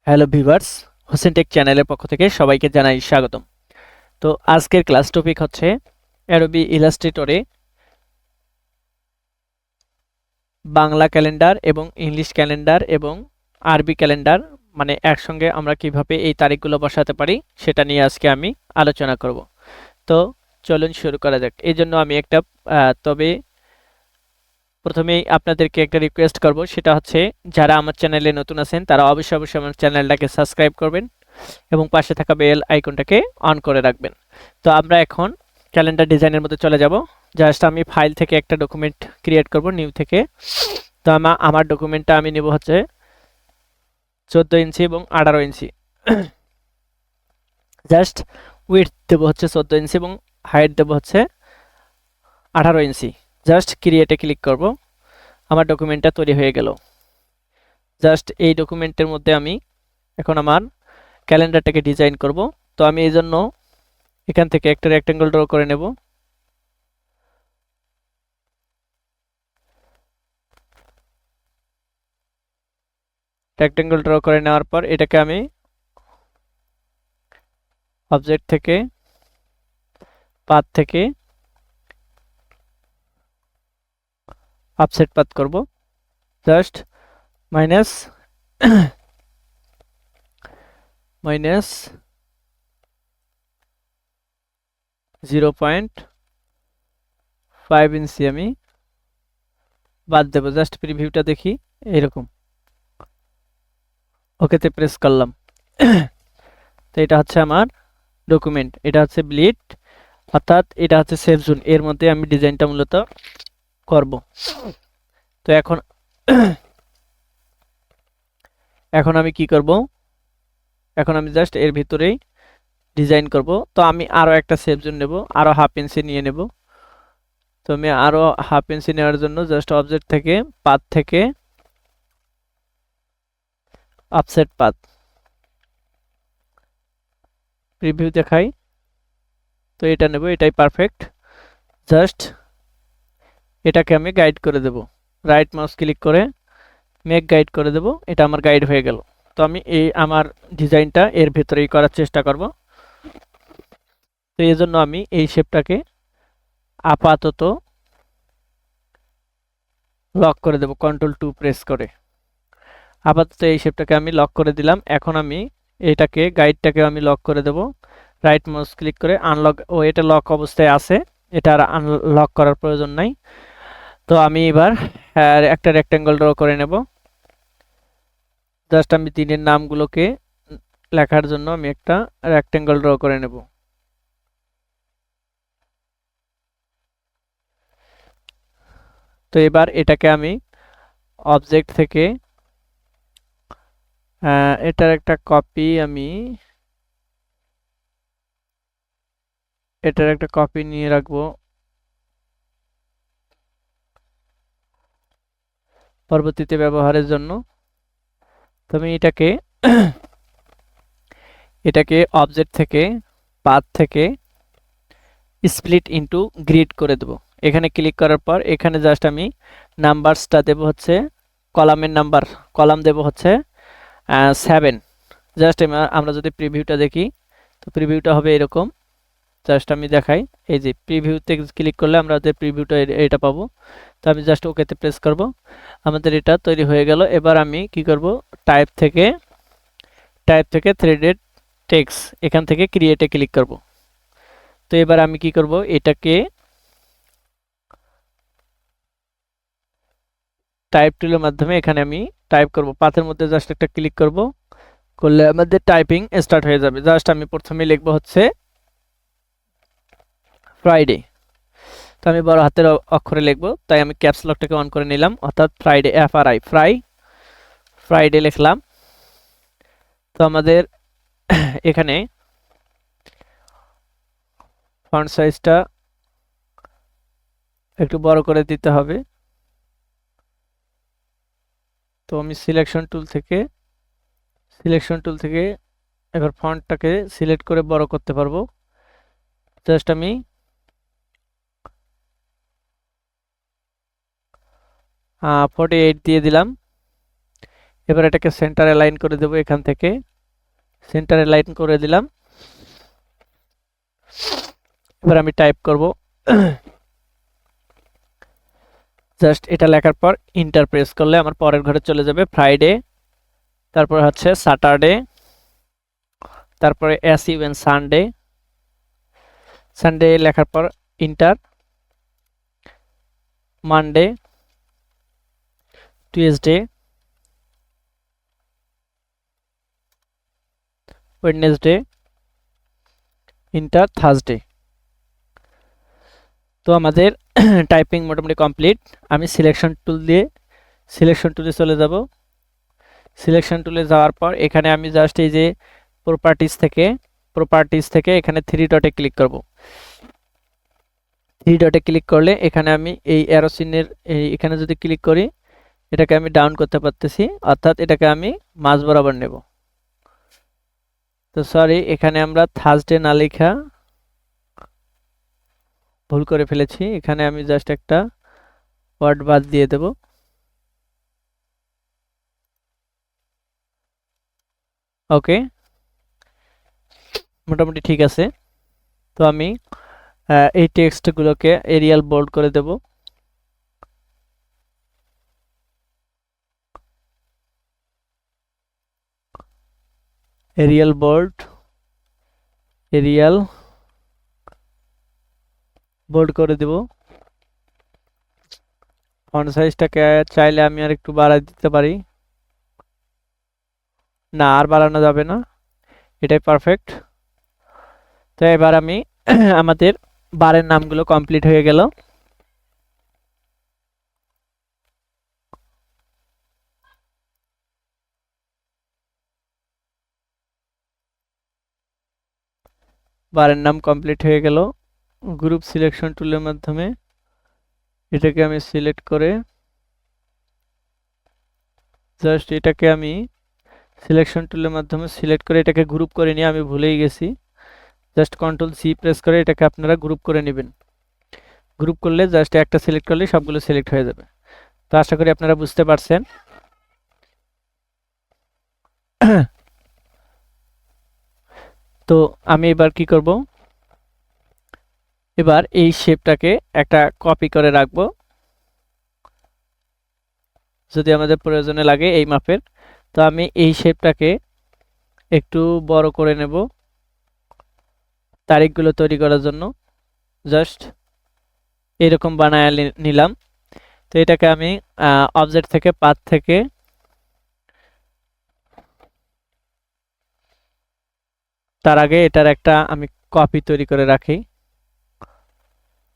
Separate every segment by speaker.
Speaker 1: Hello viewers, Hossain take চ্যানেলের পক্ষ থেকে সবাইকে জানাই স্বাগতম। তো আজকের ক্লাস টপিক হচ্ছে অ্যাডোবি ইলাস্ট্রেটরে বাংলা ক্যালেন্ডার এবং ইংলিশ ক্যালেন্ডার এবং আরবি ক্যালেন্ডার মানে একসঙ্গে আমরা কিভাবে এই তারিখগুলো বসাতে পারি সেটা নিয়ে আজকে আমি আলোচনা করব। তো চলুন শুরু করা যাক। এই জন্য আমি একটা তবে প্রথমেই আপনাদেরকে একটা রিকোয়েস্ট করব, সেটা হচ্ছে যারা আমার চ্যানেলে নতুন আছেন তারা অবশ্যই আমার চ্যানেলটাকে সাবস্ক্রাইব করবেন এবং পাশে থাকা বেল আইকনটাকে অন করে রাখবেন। তো আমরা এখন ক্যালেন্ডার ডিজাইনের মধ্যে চলে যাব। জাস্ট আমি ফাইল থেকে একটা ডকুমেন্ট ক্রিয়েট করব নিউ থেকে। তো আমার ডকুমেন্টটা আমি নেব হচ্ছে 14 ইঞ্চি এবং 18 ইঞ্চি। জাস্ট উইডথ দেবো হচ্ছে 14 ইঞ্চি এবং হাইট দেবো হচ্ছে 18 ইঞ্চি। জাস্ট ক্রিয়েটে ক্লিক করব। আমার ডকুমেন্টটা তৈরি হয়ে গেল। জাস্ট এই ডকুমেন্টের মধ্যে আমি এখন আমার ক্যালেন্ডারটাকে ডিজাইন করব। তো আমি এই জন্য এখান থেকে একটা রেক্টেঙ্গল ড্র করে নেব। রেক্টেঙ্গল ড্র করে নেওয়ার পর এটাকে আমি অবজেক্ট থেকে পাথ থেকে অফসেট পাথ করব। জাস্ট মাইনাস মাইনাস 0.5 ইঞ্চি আমি বাদ দেবো। জাস্ট প্রিভিউটা দেখি এইরকম। ওকেতে প্রেস করলাম। তো এটা হচ্ছে আমার ডকুমেন্ট, এটা হচ্ছে ব্লিড, অর্থাৎ এটা হচ্ছে সেভ জোন, এর মধ্যে আমি ডিজাইনটা মূলত করব। তো এখন এখন আমি কি করব, এখন আমি জাস্ট এর ভিতরেই ডিজাইন করব। তো আমি আরো একটা সেভ জোন নেব, আরো হাফ ইঞ্চি নিয়ে নেব। তো আমি আরো হাফ ইঞ্চি নেওয়ার জন্য জাস্ট অবজেক্ট থেকে পাথ থেকে অফসেট পাথ প্রিভিউ দেখাই। তো এটা নেব, এটাই পারফেক্ট। জাস্ট এটাকে আমি গাইড করে দেব, রাইট মাউস ক্লিক করে মেক গাইড করে দেব। এটা আমার গাইড হয়ে গেল। তো আমি এই আমার ডিজাইনটা এর ভেতরেই করার চেষ্টা করব। তো এই জন্য আমি এই শেপটাকে আপাতত লক করে দেব, কন্ট্রোল 2 প্রেস করে। আপাতত এই শেপটাকে আমি লক করে দিলাম। এখন আমি এটাকে গাইডটাকে আমি লক করে দেব, রাইট মাউস ক্লিক করে আনলক। ও এটা লক অবস্থায় আছে, এটা আর আনলক করার প্রয়োজন নাই। তো আমি এবার একটা রেক্টেঙ্গল ড্র করে নেব। জাস্ট আমি দিনের নামগুলোকে লেখার জন্য আমি একটা রেক্টেঙ্গল ড্র করে নেব। তো এবার এটাকে আমি অবজেক্ট থেকে এটার একটা কপি আমি এটার একটা কপি নিয়ে রাখবো পরবর্তীতে ব্যবহারের জন্য। তো আমি এটাকে এটাকে অবজেক্ট থেকে পাথ থেকে স্প্লিট ইনটু গ্রিড করে দেব। এখানে ক্লিক করার পর এখানে জাস্ট আমি নাম্বারসটা দেব হচ্ছে কলামের নাম্বার, কলাম দেব হচ্ছে 7। জাস্ট আমরা যদি প্রিভিউটা দেখি তো প্রিভিউটা হবে এরকম। জাস্ট আমি দেখাই, এই যে প্রিভিউতে ক্লিক করলে আমরা প্রিভিউটা এটা পাবো। তো আমি জাস্ট ওকেতে প্রেস করব। আমাদের এটা তৈরি হয়ে গেল। এবার আমি কি করব, টাইপ থেকে থ্রেডেড টেক্সট, এখান থেকে ক্রিয়েটে ক্লিক করব। তো এবার আমি কি করব, এটাকে টাইপ টুলের মাধ্যমে এখানে আমি টাইপ করব। পাথের মধ্যে জাস্ট একটা ক্লিক করব, করলে আমাদের টাইপিং স্টার্ট হয়ে যাবে। জাস্ট আমি প্রথমে লিখব হচ্ছে ফ্রাইডে। তো আমি বড় হাতের অক্ষরে লিখব, তাই আমি ক্যাপস লকটাকে অন করে নিলাম, অর্থাৎ ফ্রাইডে, FRI ফ্রাইডে লিখলাম। তো আমাদের এখানে ফন্ট সাইজটা একটু বড় করে দিতে হবে। তো আমি সিলেকশন টুল থেকে এবার ফন্টটাকে সিলেক্ট করে বড় করতে পারবো। জাস্ট আমি 48 দিয়ে দিলাম এবার এটাকে সেন্টার অ্যালাইন করে দেব, এখান থেকে সেন্টার অ্যালাইন করে দিলাম। এবার আমি টাইপ করব, জাস্ট এটা লেখার পর ইন্টার প্রেস করলে আমার পরের ঘরে চলে যাবে। ফ্রাইডে, তারপর হচ্ছে স্যাটারডে, তারপরে এস ইভেন সানডে, সানডে লেখার পর inter, Monday, Tuesday, Wednesday, inter, Thursday. তো আমাদের টাইপিং মোটামুটি কমপ্লিট। আমি সিলেকশন টুলে চলে যাব। সিলেকশন টুলে যাওয়ার পর এখানে আমি জাস্ট এই যে প্রপার্টিজ থেকে এখানে থ্রি ডটে ক্লিক করব। থ্রি ডটে ক্লিক করলে এখানে আমি এই অ্যারো চিহ্নের এখানে যদি ক্লিক করি, এটাকে আমি ডাউন করতে পারতেছি, অর্থাৎ এটাকে আমি মাঝ বরাবর নেব। তো সরি, এখানে আমরা থার্সডে না লেখা ভুল করে ফেলেছি। এখানে আমি জাস্ট একটা ওয়ার্ড বাদ দিয়ে দেব। ওকে, মোটামুটি ঠিক আছে। তো আমি এই টেক্সটগুলোকে এরিয়াল বোল্ড করে দেব। এরিয়াল বোল্ড করে দেব। ফন্ট সাইজটাকে চাইলে আমি আর একটু বাড়াই দিতে পারি। না, আর বাড়ানো যাবে না, এটাই পারফেক্ট। তো এবার আমি আমাদের বারের নামগুলো কমপ্লিট হয়ে গেল। বারের নাম কমপ্লিট হয়ে গেল। গ্রুপ সিলেকশন টুলের মাধ্যমে এটাকে আমি সিলেক্ট করে জাস্ট এটাকে আমি সিলেকশন টুলের মাধ্যমে সিলেক্ট করে এটাকে গ্রুপ করে নিয়ে আমি ভুলেই গেছি। জাস্ট কন্ট্রোল সি প্রেস করে এটাকে আপনারা গ্রুপ করে নেবেন। গ্রুপ করলে জাস্ট একটা সিলেক্ট করলে সবগুলো সিলেক্ট হয়ে যাবে। তো আশা করি আপনারা বুঝতে পারছেন। তো আমি এবার কি করব, এবার এই শেপটাকে একটা কপি করে রাখবো, যদি আমাদের প্রয়োজনে লাগে এই মাপের। তো আমি এই শেপটাকে একটু বড় করে নেব তারিখগুলো তৈরি করার জন্য। জাস্ট এরকম বানায় নিলাম। তো এটাকে আমি অবজেক্ট থেকে পাথ থেকে তার আগে এটার একটা আমি কপি তৈরি করে রাখি।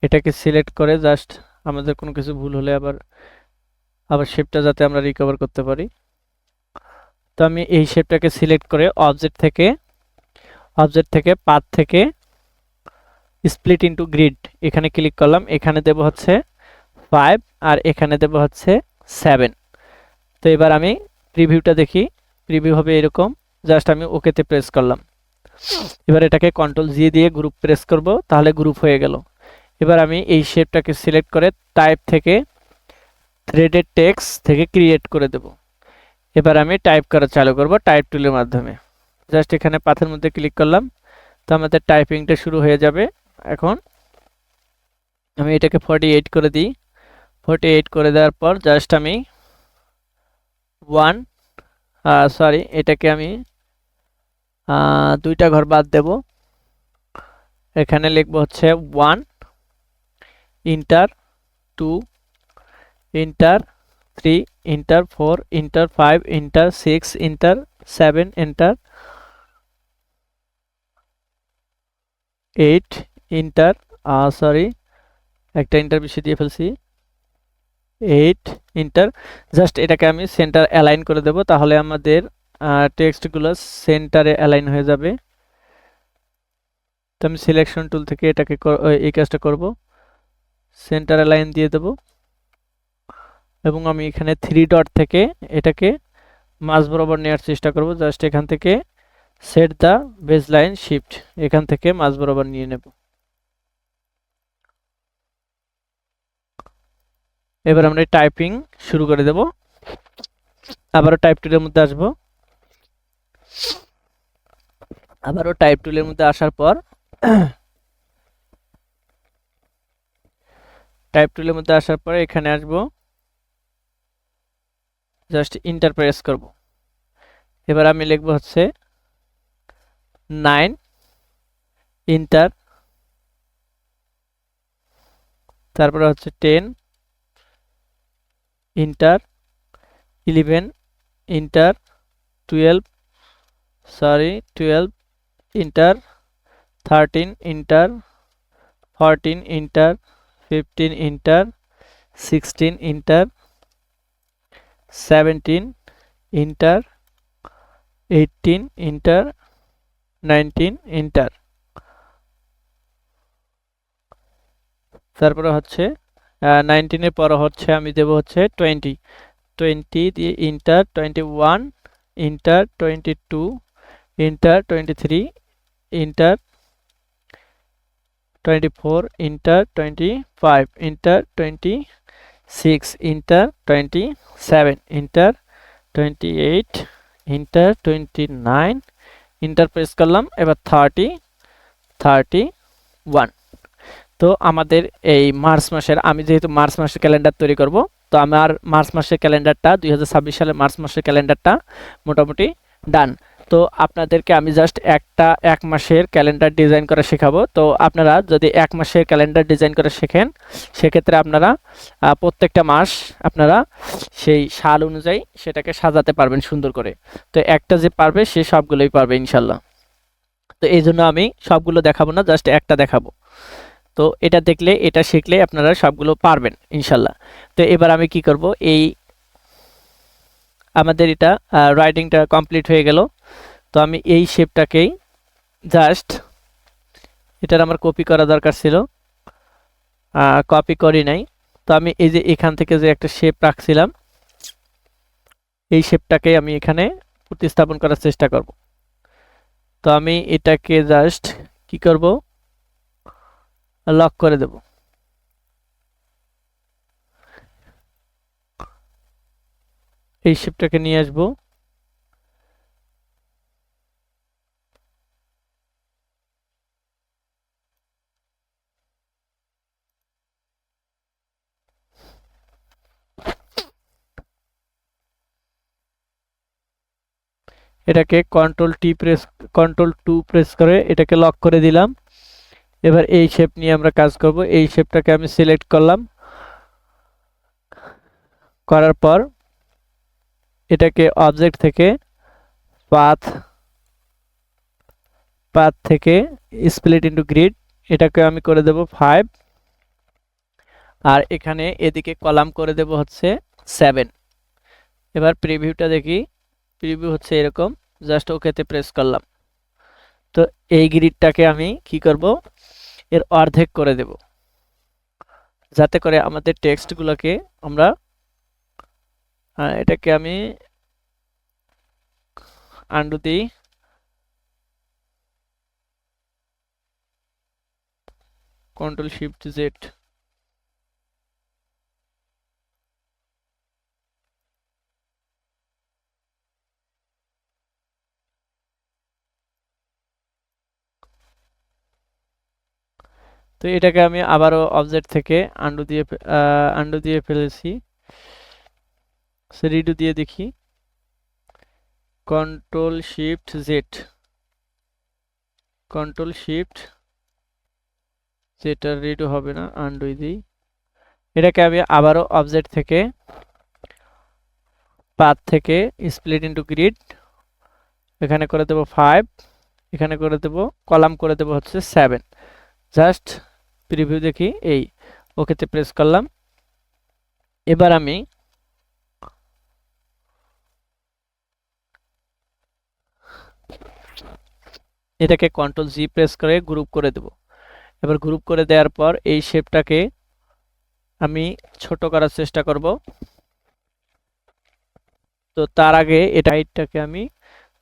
Speaker 1: এটাকে সিলেক্ট করে জাস্ট আমাদের কোনো কিছু ভুল হলে আবার শেপটা যাতে আমরা রিকভার করতে পারি। তো আমি এই শেপটাকে সিলেক্ট করে অবজেক্ট থেকে পাথ থেকে স্প্লিট ইনটু গ্রিড এখানে ক্লিক করলাম। এখানে দেব হচ্ছে 5 আর এখানে দেব হচ্ছে 7। তো এবার আমি প্রিভিউটা দেখি, প্রিভিউ হবে এরকম। জাস্ট আমি ওকেতে প্রেস করলাম। এবার এটাকে কন্ট্রোল জি দিয়ে গ্রুপ প্রেস করব, তাহলে গ্রুপ হয়ে গেল। এবার আমি এই শেপটাকে সিলেক্ট করে টাইপ থেকে থ্রেডেড টেক্সট থেকে ক্রিয়েট করে দেব। এবার আমি টাইপ করা চালু করব টাইপ টুলের মাধ্যমে। জাস্ট এখানে পাথের মধ্যে ক্লিক করলাম, তো আমাদের টাইপিংটা শুরু হয়ে যাবে। এখন আমি এটাকে 48 করে দিই। 48 করে দেওয়ার পর জাস্ট আমি এটাকে আমি দুইটা ঘর বাদ দেব। এখানে লিখবো হচ্ছে 1 inter 2 inter 3 inter 4 inter 5 inter 6 inter 7 inter 8 inter একটা ইন্টার বেশি দিয়ে ফেলছি, 8 ইন্টার। জাস্ট এটাকে আমি সেন্টার অ্যালাইন করে দেব, তাহলে আমাদের টেক্সটগুলো সেন্টারে অ্যালাইন হয়ে যাবে। তো আমি সিলেকশন টুল থেকে এটাকে এই কাজটা করব, সেন্টার অ্যালাইন দিয়ে দেব। এবং আমি এখানে থ্রি ডট থেকে এটাকে মাঝ বরাবর নেওয়ার চেষ্টা করব। জাস্ট এখান থেকে সেট দ্য বেসলাইন শিফট এখান থেকে মাঝ বরাবর নিয়ে নেব। এবার আমরা টাইপিং শুরু করে দেব। আবারও টাইপ টুলের মধ্যে আসবো। আবারও টাইপ টুলের মধ্যে আসার পর টাইপ টুলের মধ্যে আসার পরে এখানে আসবো, জাস্ট ইন্টার প্রেস করব। এবার আমি লিখবো হচ্ছে 9, ইন্টার, তারপরে হচ্ছে 10, inter, 11, inter, 12, inter, 13, inter, 14, inter, 15, inter, 16, inter, 17, inter, 18, inter, 19, inter. তারপরে হচ্ছে 19 এর পর হচ্ছে আমি দেব হচ্ছে 20 দিয়ে inter, 21, inter, 22, inter, 23, inter, 24, inter, 25, inter, 26, inter, 27, inter, 28, inter, 29, inter press করলাম। এবার 30, 31। তো আমাদের এই মার্চ মাসের, আমি যেহেতু মার্চ মাসের ক্যালেন্ডার তৈরি করব, তো আমার মার্চ মাসের ক্যালেন্ডারটা 2026 সালের মার্চ মাসের ক্যালেন্ডারটা মোটামুটি ডান। তো আপনাদেরকে আমি জাস্ট এক মাসের ক্যালেন্ডার ডিজাইন করা শেখাবো। তো আপনারা যদি এক মাসের ক্যালেন্ডার ডিজাইন করে শেখেন, সেক্ষেত্রে আপনারা প্রত্যেকটা মাস আপনারা সেই সাল অনুযায়ী সেটাকে সাজাতে পারবেন সুন্দর করে। তো একটা যে পারবে সে সবগুলোই পারবে ইনশাল্লাহ। তো এই জন্য আমি সবগুলো দেখাবো না, জাস্ট একটা দেখাবো। তো এটা দেখলে, এটা শিখলে আপনারা সবগুলো পারবেন ইনশাল্লাহ। তো এবার আমি কি করব, এই আমাদের এটা রাইটিংটা কমপ্লিট হয়ে গেল। তো আমি এই শেপটাকেই জাস্ট, এটার আমার কপি করা দরকার ছিল, কপি করি নাই। তো আমি এই যে এখান থেকে যে একটা শেপ রাখছিলাম, এই শেপটাকে আমি এখানে প্রতিস্থাপন করার চেষ্টা করব। তো আমি এটাকে জাস্ট কি করব, লক করে দেব। এই শেপটাকে নিয়ে আসবো, এটাকে কন্ট্রোল 2 প্রেস করে এটাকে লক করে দিলাম। এবার এই শেপ নিয়ে আমরা কাজ করব। এই শেপটাকে আমি সিলেক্ট করলাম, করার পর এটাকে অবজেক্ট থেকে পাথ থেকে স্প্লিট ইনটু গ্রিড, এটাকে আমি করে দেব 5, আর এখানে এদিকে কলাম করে দেব হচ্ছে 7। এবার প্রিভিউটা দেখি, প্রিভিউ হচ্ছে এরকম, জাস্ট ওকেতে প্রেস করলাম। তো এই গ্রিডটাকে আমি কি করব, এর অর্ধেক করে দেব, যাতে করে আমাদের টেক্সটগুলোকে আমরা, এটাকে আমি আন্ডু দিই, কন্ট্রোল শিফট জেড। তো এটাকে আমি আবারও অবজেক্ট থেকে আন্ডু দিয়ে ফেলেছি, রিডু দিয়ে দেখি, control shift Z, control shift যেটা রিডু হবে না, আন্ডু দিই। এটাকে আমি আবারও অবজেক্ট থেকে পাথ থেকে স্প্লিট ইনটু গ্রিড, এখানে করে দেব 5, এখানে করে দেব কলাম করে দেব হচ্ছে 7। জাস্ট প্রিভিউ দেখি, এই ওকেতে প্রেস করলাম। এবার আমি এটাকে কন্ট্রোল জি প্রেস করে গ্রুপ করে দেব। এবার গ্রুপ করে দেওয়ার পর এই শেপটাকে আমি ছোট করার চেষ্টা করব। তো তার আগে এটা হাইটটাকে আমি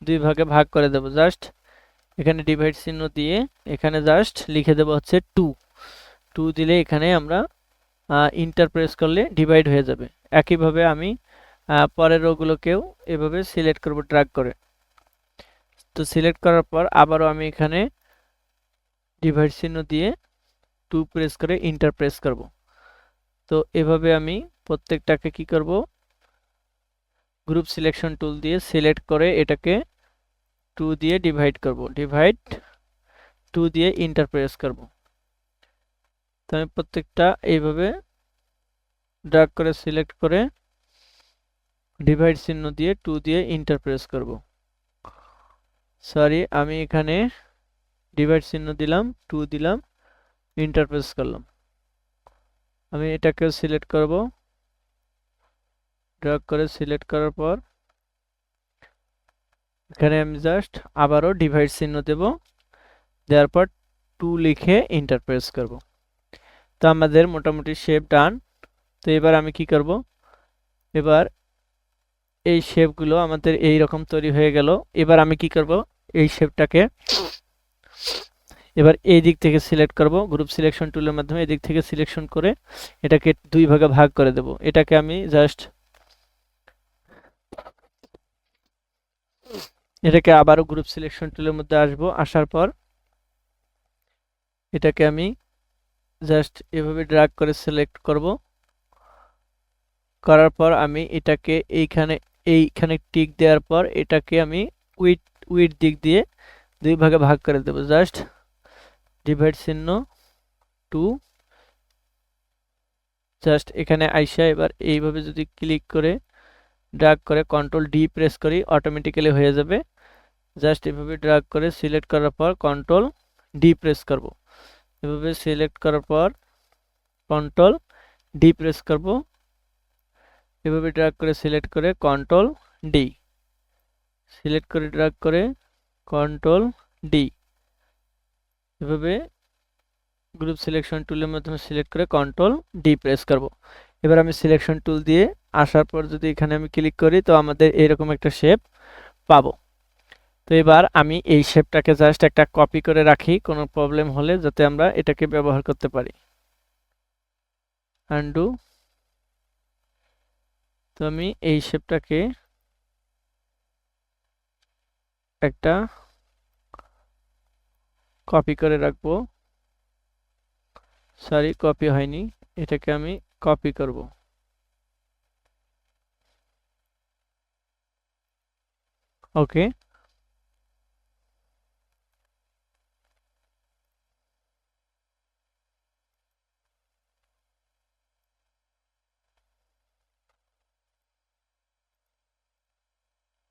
Speaker 1: 2 ভাগে ভাগ করে দেব। জাস্ট এখানে ডিভাইড চিহ্ন দিয়ে এখানে জাস্ট লিখে দেব হচ্ছে 2 দিলে এখানে আমরা ইন্টার প্রেস করলে ডিভাইড হয়ে যাবে। একইভাবে আমি পরের রোগুলোকেও এভাবে সিলেক্ট করব ড্র্যাগ করে। তো সিলেক্ট করার পর আবারও আমি এখানে ডিভাইড চিহ্ন দিয়ে 2 প্রেস করে এন্টার প্রেস করব। তো এভাবে আমি প্রত্যেকটাকে কি করব, গ্রুপ সিলেকশন টুল দিয়ে সিলেক্ট করে এটাকে 2 দিয়ে ডিভাইড করব, ডিভাইড 2 দিয়ে এন্টার প্রেস করব। তো আমি প্রত্যেকটা এইভাবে ড্র্যাগ করে সিলেক্ট করে ডিভাইড চিহ্ন দিয়ে 2 দিয়ে এন্টার প্রেস করব। সরি, আমি এখানে ডিভাইড চিহ্ন দিলাম, 2 দিলাম, এন্টার প্রেস করলাম। আমি এটাকে সিলেক্ট করব, ড্র্যাগ করে সিলেক্ট করার পর এখানে আমি জাস্ট আবারও ডিভাইড চিহ্ন দেব, দেওয়ার পর 2 লিখে এন্টার প্রেস করব। তো আমাদের মোটামুটি শেপ ডান। তো এবার আমি কি করব, এবার এই শেপগুলো আমাদের এই রকম তৈরি হয়ে গেল। এবার আমি কি করব, এই শেপটাকে এবার এই দিক থেকে সিলেক্ট করব, গ্রুপ সিলেকশন টুলের মাধ্যমে এই দিক থেকে সিলেকশন করে এটাকে 2 ভাগে ভাগ করে দেব। এটাকে আমি জাস্ট এটাকে আবারও গ্রুপ সিলেকশন টুলের মধ্যে আসব, আসার পর এটাকে আমি জাস্ট এভাবে ড্র্যাগ করে সিলেক্ট করব, করার পর আমি এটাকে এইখানে টিক দেওয়ার পর এটাকে আমি উইড দিক দিয়ে 2 ভাগে ভাগ করে দেব। জাস্ট ডিভাইড চিহ্ন 2, জাস্ট এখানে আইসা এবার এইভাবে যদি ক্লিক করে ড্র্যাগ করে কন্ট্রোল ডি প্রেস করি, অটোমেটিক্যালি হয়ে যাবে। জাস্ট এভাবে ড্র্যাগ করে সিলেক্ট করার পর কন্ট্রোল ডি প্রেস করব। এভাবে সিলেক্ট করার পর কন্ট্রোল ডি প্রেস করব, এভাবে ড্র্যাগ করে সিলেক্ট করে কন্ট্রোল ডি, সিলেক্ট করে ড্র্যাগ করে কন্ট্রোল ডি, এভাবে গ্রুপ সিলেকশন টুলের মাধ্যমে সিলেক্ট করে কন্ট্রোল ডি প্রেস করব। এবার আমি সিলেকশন টুল দিয়ে আসার পর যদি এখানে আমি ক্লিক করি তো আমাদের এরকম একটা শেপ পাবো। তো এবার আমি এই শেপটাকে জাস্ট একটা কপি করে রাখি, কোনো প্রবলেম হলে যাতে আমরা এটাকে ব্যবহার করতে পারি। আনডু। তো আমি এই শেপটাকে একটা কপি করে রাখবো, সরি কপি হয়নি, এটাকে আমি কপি করব। ওকে,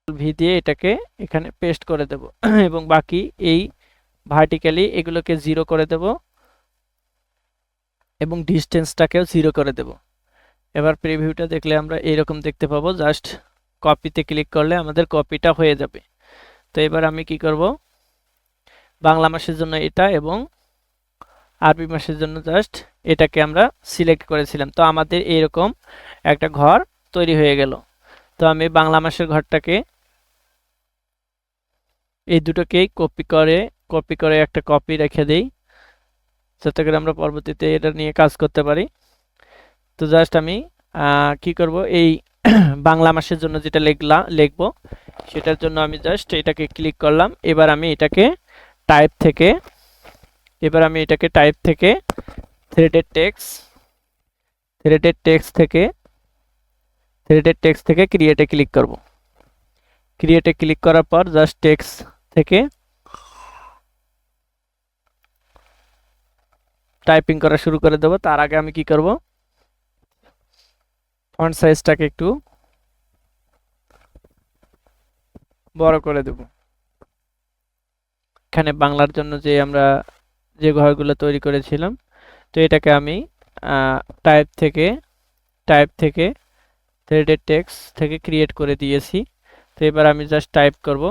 Speaker 1: ভি দিয়ে এটাকে এখানে পেস্ট করে দেব এবং বাকি এই ভার্টিক্যালি এগুলোকে 0 করে দেব এবং ডিস্টেন্সটাকেও 0 করে দেব। এবার প্রিভিউটা দেখলে আমরা এইরকম দেখতে পাবো, জাস্ট কপিতে ক্লিক করলে আমাদের কপিটা হয়ে যাবে। তো এবার আমি কি করব, বাংলা মাসের জন্য এটা এবং আরবি মাসের জন্য জাস্ট এটাকে আমরা সিলেক্ট করেছিলাম। তো আমাদের এইরকম একটা ঘর তৈরি হয়ে গেল। তো আমি বাংলা মাসের ঘরটাকে এই দুটোকেই কপি করে একটা কপি রেখে দেই, যাতে করে আমরা পরবর্তীতে এটা নিয়ে কাজ করতে পারি। তো জাস্ট আমি কি করব, এই বাংলা মাসের জন্য যেটা লিখবো সেটার জন্য আমি জাস্ট এটাকে ক্লিক করলাম। এবার আমি এটাকে টাইপ থেকে থ্রেডেড টেক্সট থেকে ক্রিয়েটে ক্লিক করব। ক্রিয়েটে ক্লিক করার পর জাস্ট টেক্সট থেকে টাইপিং করা শুরু করে দেব। তার আগে আমি কি করব, ফন্ট সাইজটাকে একটু বড় করে দেব। এখানে বাংলার জন্য যে আমরা যে ঘরগুলো তৈরি করেছিলাম, তো এটাকে আমি টাইপ থেকে থ্রেডেড টেক্সট থেকে ক্রিয়েট করে দিয়েছি। তো এবার আমি জাস্ট টাইপ করব,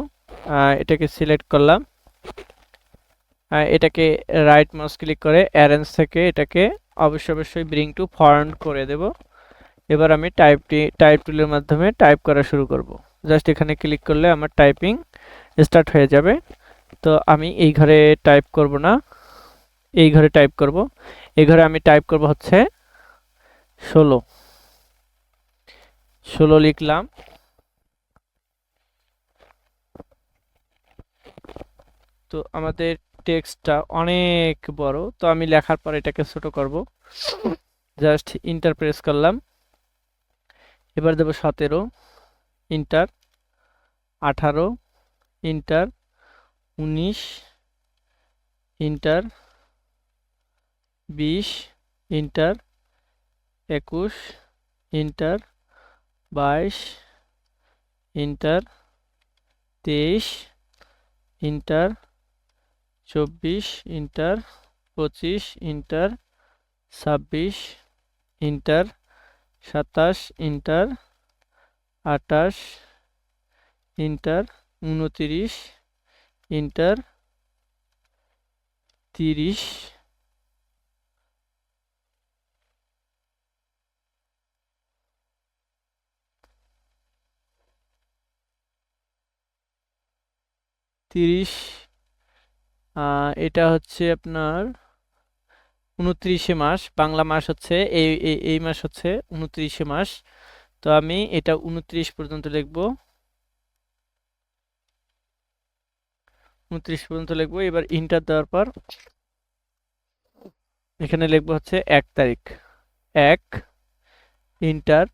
Speaker 1: এটাকে সিলেক্ট করলাম, এটাকে রাইট মাউস ক্লিক করে অ্যারেঞ্জ থেকে এটাকে অবশ্যই ব্রিং টু ফন্ট করে দেব। এবার আমি টাইপ টুলের মাধ্যমে টাইপ করা শুরু করব। জাস্ট এখানে ক্লিক করলে আমার টাইপিং স্টার্ট হয়ে যাবে। তো আমি এই ঘরে টাইপ করব না, এই ঘরে টাইপ করব। এই ঘরে আমি টাইপ করব হচ্ছে 16 16 লিখলাম। তো আমাদের টেক্সটটা অনেক বড়, তো আমি লেখার পর এটাকে ছোট করব। জাস্ট ইন্টার প্রেস করলাম। এবার দেব 17, inter, 18, inter, 19, inter, 20, inter, 21, inter, 22, inter, 23, inter, 24, inter, 25, inter, 26, inter, 27, inter, 28, inter, 29, inter, 30, 30, এটা হচ্ছে আপনার 29 মাস। বাংলা মাস হচ্ছে এই মাস হচ্ছে 29 মাস। তো আমি এটা 29 পর্যন্ত লিখব। 29 পর্যন্ত লিখব। এবার ইন্টার দেওয়ার পর এখানে লিখব হচ্ছে 1 তারিখ। 1, inter,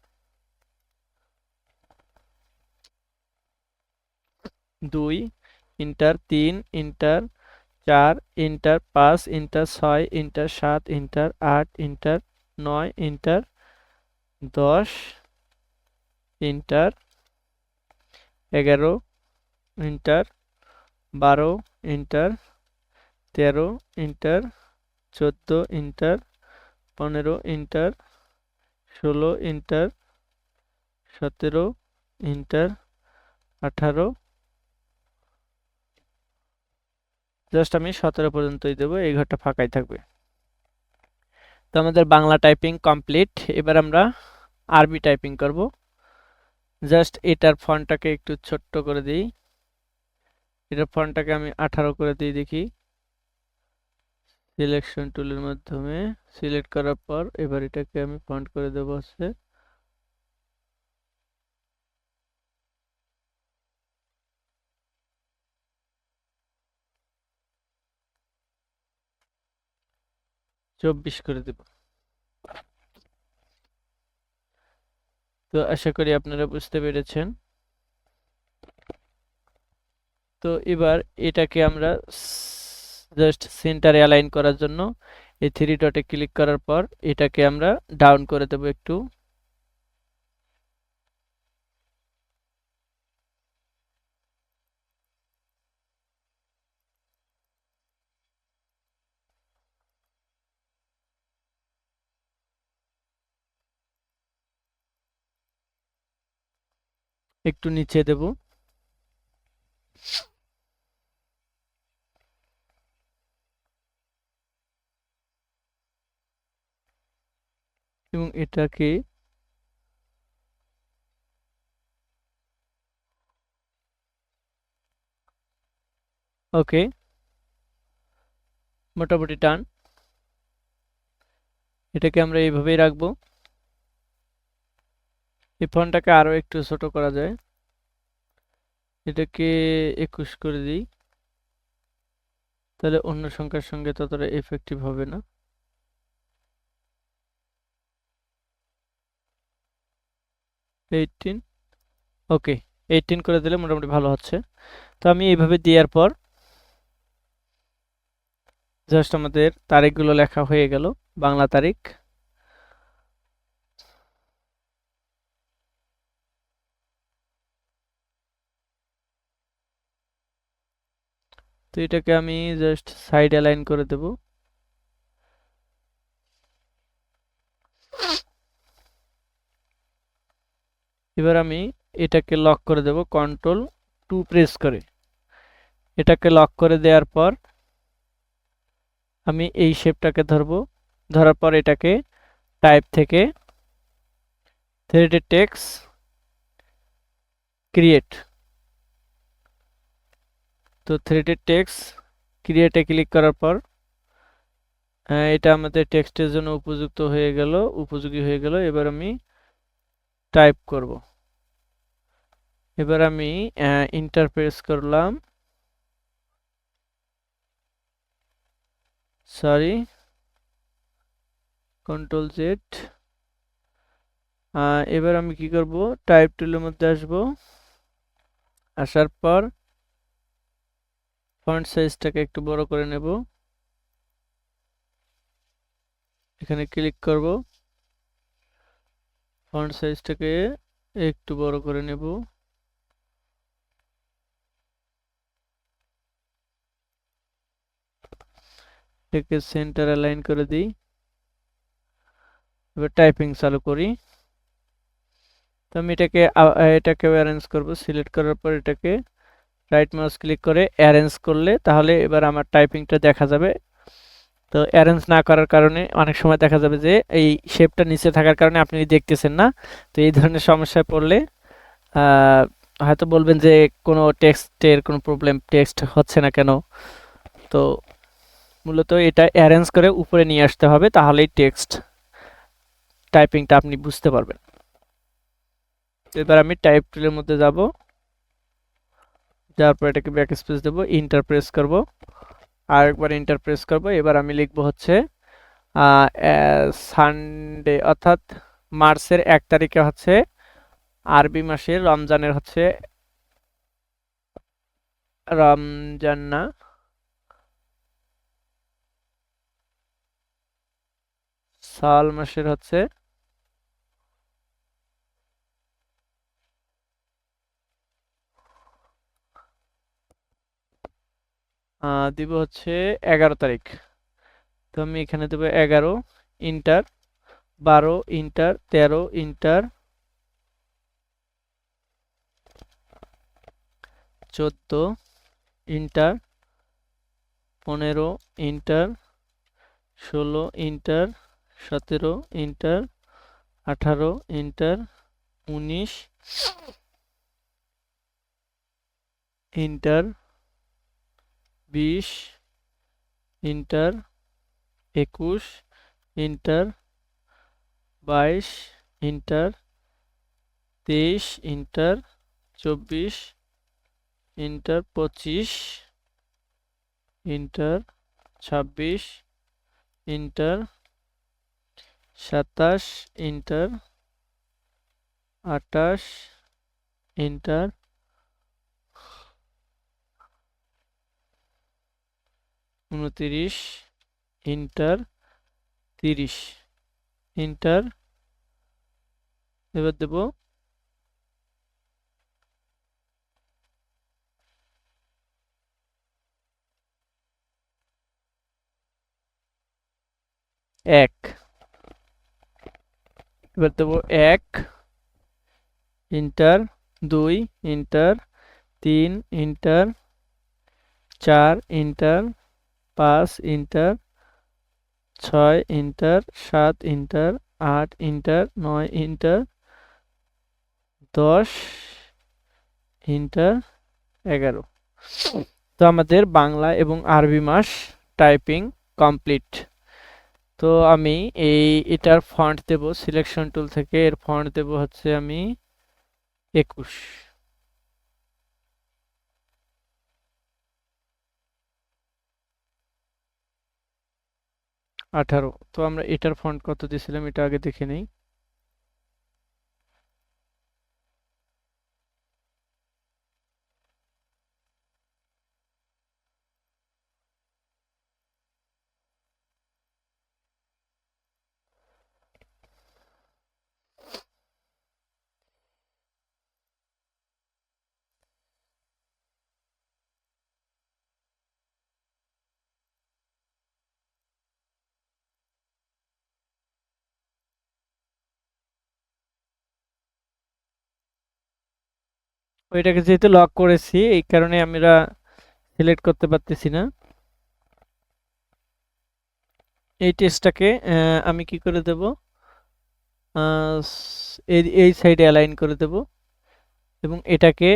Speaker 1: 2, inter, 3, inter, 4, inter, 5, inter, 6, inter, 7, inter, 8, inter, 9, inter, 10, inter, 11, inter, 12, inter, 13, inter, 14, inter, 15, inter, 16, inter, 17, inter, 18, just আমি 17 পর্যন্তই দেবো, এই ঘরটা ফাঁকাই থাকবে। তো আমাদের বাংলা টাইপিং কমপ্লিট। এবার আমরা আরবি টাইপিং করব। জাস্ট এটার ফন্টটাকে একটু ছোট্ট করে দিই। এটার ফন্টটাকে আমি 18 করে দিই, দেখি। সিলেকশন টুলের মাধ্যমে সিলেক্ট করার পর এবার এটাকে আমি ফন্ট করে দেবো হচ্ছে 24 করে দেব। তো আশা করি আপনারা বুঝতে পেরেছেন। তো এবার এটাকে আমরা জাস্ট সেন্টারে অ্যালাইন করার জন্য এই 3 ডটে ক্লিক করার পর এটাকে আমরা ডাউন করে দেব একটু। একটু নিচে দেব। এবং এটাকে ওকে, মোটামুটি ডান। এটাকে আমরা এইভাবেই রাখবো। এই ফন্টটাকে আরো একটু ছোট করা যায়। এটাকে 21 করে দিই, তাহলে অন্য সংখ্যার সঙ্গে ততটা এফেক্টিভ হবে না। 18, ওকে, 18 করে দিলে মোটামুটি ভালো হচ্ছে। তো আমি এইভাবে দেওয়ার পর জাস্ট আমাদের তারিখগুলো লেখা হয়ে গেল, বাংলা তারিখ। তো এটাকে আমি জাস্ট সাইড অ্যালাইন করে দেব। এবার আমি এটাকে লক করে দেব Ctrl+2 প্রেস করে। এটাকে লক করে দেওয়ার পর আমি এই শেপটাকে ধরবো। ধরার পর এটাকে টাইপ থেকে থ্রেডেড টেক্সট ক্রিয়েট। তো থ্রেডেড টেক্সট ক্রিয়েটে ক্লিক করার পর এটা আমাদের টেক্সটের জন্য উপযুক্ত হয়ে গেল, উপযোগী হয়ে গেল। এবার আমি টাইপ করব। এবার আমি এন্টার প্রেস করলাম, সরি, কন্ট্রোল জেড। এবার আমি কি করব, টাইপ টুলের মধ্যে আসব, আসার পর ফন্ট সাইজটাকে একটু বড় করে নেব, এখানে ক্লিক করব, ফন্ট সাইজটাকে একটু বড় করে নেব, এটাকে সেন্টার অ্যালাইন করে দিই। এবার টাইপিং চালু করি। তো আমি এটাকে অ্যারেঞ্জ করব, সিলেক্ট করার পর এটাকে রাইট মাউস ক্লিক করে অ্যারেঞ্জ করলে তাহলে এবার আমার টাইপিংটা দেখা যাবে। তো অ্যারেঞ্জ না করার কারণে অনেক সময় দেখা যাবে যে এই শেপটা নিচে থাকার কারণে আপনি দেখতেছেন না। তো এই ধরনের সমস্যায় পড়লে হয়তো বলবেন যে কোনো টেক্সটের কোনো প্রবলেম, টেক্সট হচ্ছে না কেন। তো মূলত এটা অ্যারেঞ্জ করে উপরে নিয়ে আসতে হবে, তাহলেই টেক্সট টাইপিংটা আপনি বুঝতে পারবেন। এবার আমি টাইপ টুলের মধ্যে যাব, যাওয়ার পর এটাকে ব্যাক স্পেস দেবো, ইন্টার প্রেস করব, আরেকবার ইন্টার প্রেস করব। এবার আমি লিখব হচ্ছে সানডে, অর্থাৎ মার্চের 1 তারিখে হচ্ছে আরবি মাসের রমজানের হচ্ছে রমজান না, সাল মাসের হচ্ছে দিব হচ্ছে 11 তারিখ। তো আমি এখানে দেবো 11, inter, 12 inter, 13 inter, 14 inter, 15 inter, 16 inter, 17 inter, 18 inter, 19 inter, 20 inter, 21 inter, 22 inter, 23 inter, 24 inter, 25 inter, 26 inter, 27 inter, 28 inter, 29 inter, 30 inter. এবার দেব 1, এবার দেব 1 inter, 2 inter, 3 inter, 4 inter, 5 inter, 6 inter, 7 inter, 8 inter, 9 inter, 10 inter, 11। তো আমাদের বাংলা এবং আরবি মাস টাইপিং কমপ্লিট। তো আমি এটার font দেব, selection tool থেকে এর ফন্ট দেব হচ্ছে আমি 21, 18। তো আমরা এটার ফন্ট কত দিয়েছিলাম এটা আগে দেখে নেই। ওইটাকে যেহেতু লক করেছি এই কারণে আমরা সিলেক্ট করতে পারতেছি না। এই টেক্সটটাকে আমি কি করে দেব, এই সাইডে অ্যালাইন করে দেব এবং এটাকে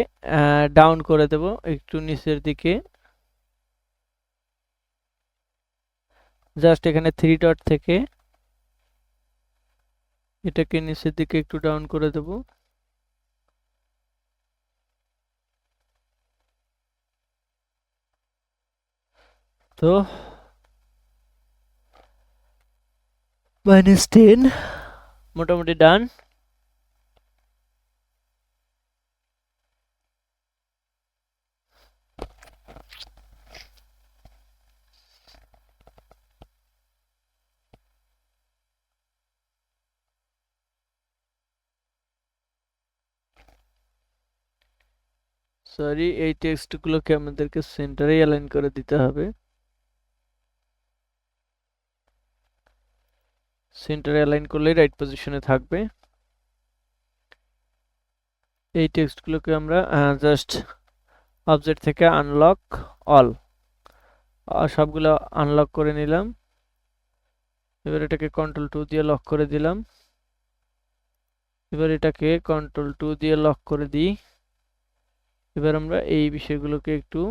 Speaker 1: ডাউন করে দেব একটু নিচের দিকে, জাস্ট এখানে 3 ডট থেকে এটাকে নিচের দিকে একটু ডাউন করে দেব। তো -10 মোটামুটি ডান। সরি, এই টেক্সটগুলোকে আমাদেরকে সেন্টারে অ্যালাইন করে দিতে হবে। সেন্টারে অ্যালাইন করলেই রাইট পজিশনে থাকবে। এই টেক্সটগুলোকে আমরা জাস্ট অবজেক্ট থেকে আনলক অল সবগুলো আনলক করে নিলাম। এবার এটাকে Ctrl+2 দিয়ে লক করে দিলাম। এবার এটাকে Ctrl+2 দিয়ে লক করে দিই। এবার আমরা এই বিষয়গুলোকে একটু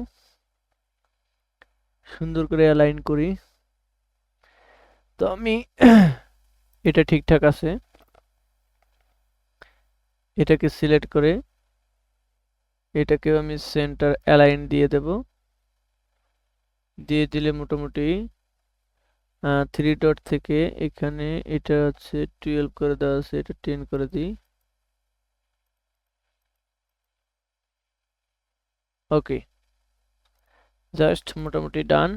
Speaker 1: সুন্দর করে অ্যালাইন করি। তো আমি এটা ঠিকঠাক আছে, এটাকে সিলেক্ট করে এটাকেও আমি সেন্টার অ্যালাইন দিয়ে দেব। দিয়ে দিলে মোটামুটি 3 ডট থেকে এখানে এটা হচ্ছে 12 করে দেওয়া আছে, এটা 10 করে দিই। ওকে, জাস্ট মোটামুটি ডান।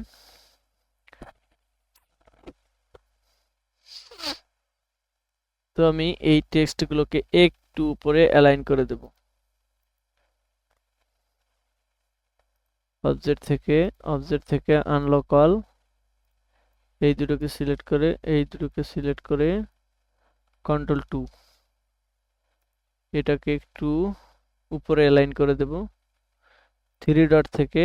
Speaker 1: তো আমি এই টেক্সটগুলোকে একটু উপরে অ্যালাইন করে দেব। অবজেক্ট থেকে আনলক অল, এই দুটোকে সিলেক্ট করে এই দুটোকে সিলেক্ট করে Ctrl+2 এটাকে একটু উপরে অ্যালাইন করে দেব। 3 ডট থেকে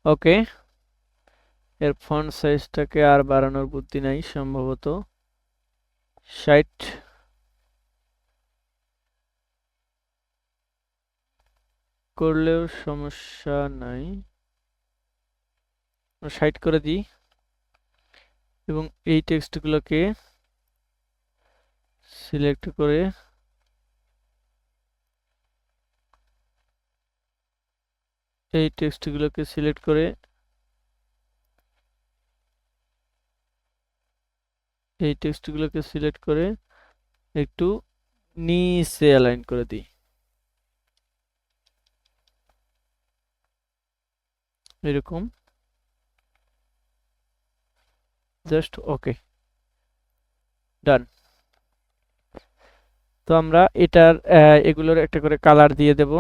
Speaker 1: ওকে। এর ফন্ট সাইজটাকে আর বাড়ানোর বুদ্ধি নাই, সম্ভবত 60 করলেও সমস্যা নাই, 60 করে দিই। এবং এই টেক্সটগুলোকে সিলেক্ট করে এই টেক্সটগুলোকে সিলেক্ট করে এই টেক্সটগুলোকে সিলেক্ট করে একটু নিচে অ্যালাইন করে দিই, এরকম। জাস্ট ওকে, ডান। তো আমরা এটার এগুলোর একটা করে কালার দিয়ে দেব।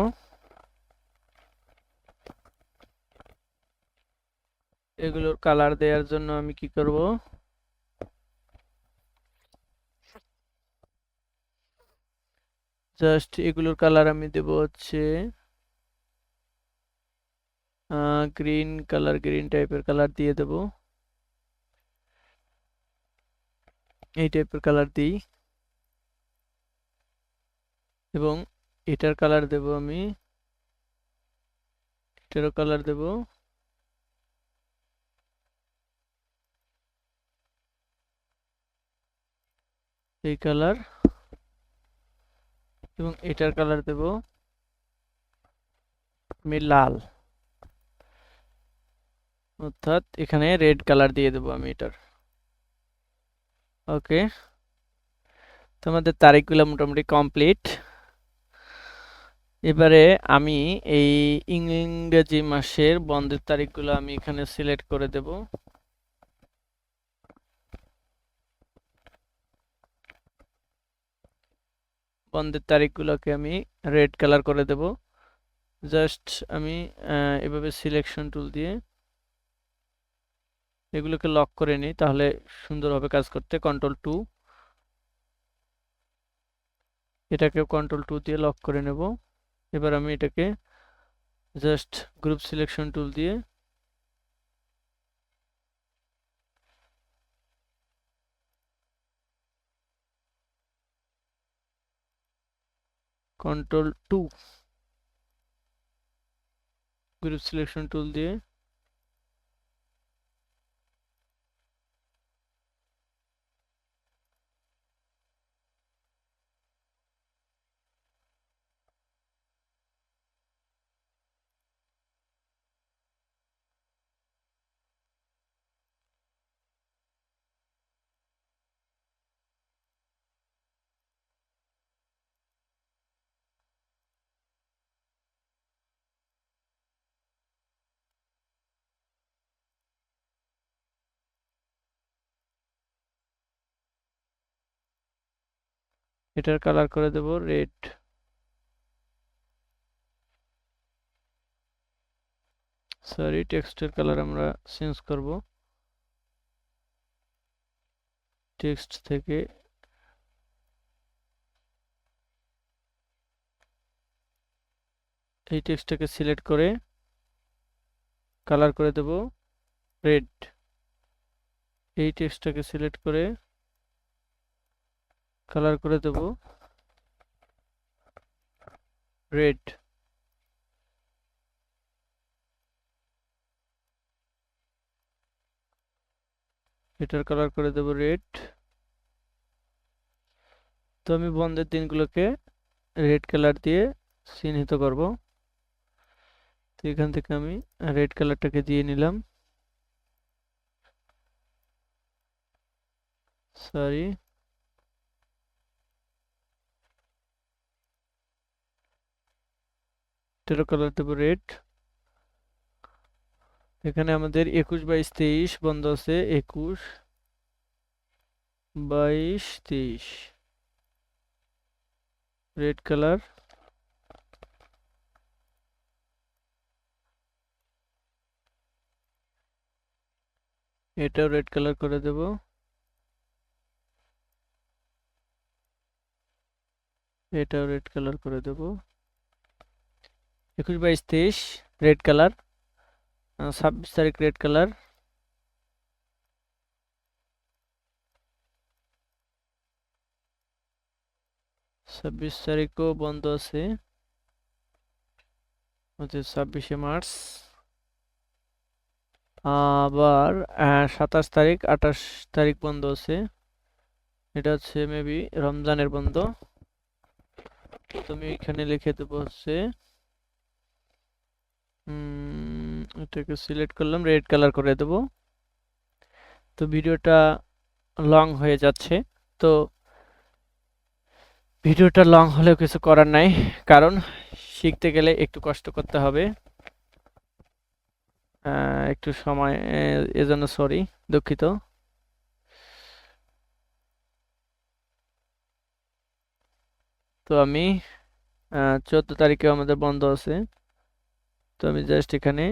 Speaker 1: এগুলোর কালার দেওয়ার জন্য আমি কি করব, জাস্ট এগুলোর কালার আমি দেব হচ্ছে গ্রিন কালার, গ্রিন টাইপের কালার দিয়ে দেব। এই টাইপের কালার দিই। এবং এটার কালার দেব আমি, এটারও কালার দেব। এই কালার, এবং এটার কালার দেব আমি লাল, অর্থাৎ এখানে রেড কালার দিয়ে দেব আমি এটার। ওকে, তো আমাদের তারিখগুলো মোটামুটি কমপ্লিট। এবারে আমি এই ইংরেজি মাসের বন্ধের তারিখগুলো আমি এখানে সিলেক্ট করে দেব। বন্ধের তারিখগুলোকে আমি রেড কালার করে দেব। জাস্ট আমি এভাবে সিলেকশন টুল দিয়ে এগুলোকে লক করে নিই, তাহলে সুন্দরভাবে কাজ করতে। Ctrl+2, এটাকেও Ctrl+2 দিয়ে লক করে নেব। এবার আমি এটাকে জাস্ট গ্রুপ সিলেকশন টুল দিয়ে Ctrl+2 গ্রুপ সিলেকশন টুল দিয়ে এটার কালার করে দেব রেড। সরি, টেক্সটের কালার আমরা চেঞ্জ করব। টেক্সট থেকে এই টেক্সটটাকে সিলেক্ট করে কালার করে দেব রেড। এই টেক্সটটাকে সিলেক্ট করে কালার করে দেব রেড। এটার কালার করে দেব রেড। তো আমি বন্ধের দিনগুলোকে রেড কালার দিয়ে চিহ্নিত করব। তো এখান থেকে আমি রেড কালারটাকে দিয়ে নিলাম। সরি, এটারও কালার দেব রেড। এখানে আমাদের 21, 22, 23 বন্ধ আছে। 21, 22, 23 রেড কালার। এটাও রেড কালার করে দেব। এটাও রেড কালার করে দেব। 21, 22, 23 রেড কালার। 26 তারিখ রেড কালার। 26 তারিখও বন্ধ আছে, হচ্ছে 26শে মার্চ। আবার 27 তারিখ, 28 তারিখ বন্ধ আছে। এটা হচ্ছে মেবি রমজানের বন্ধ। তুমি এখানে লিখে দেবো হচ্ছে এটাকে সিলেক্ট করলাম, রেড কালার করে দেব। তো ভিডিওটা লং হয়ে যাচ্ছে। তো ভিডিওটা লং হলেও কিছু করার নাই, কারণ শিখতে গেলে একটু কষ্ট করতে হবে। একটু সময় এজন্য সরি, দুঃখিত। তো আমি 14 তারিখে আমাদের বন্ধ আছে। তো আমি জাস্ট এখানে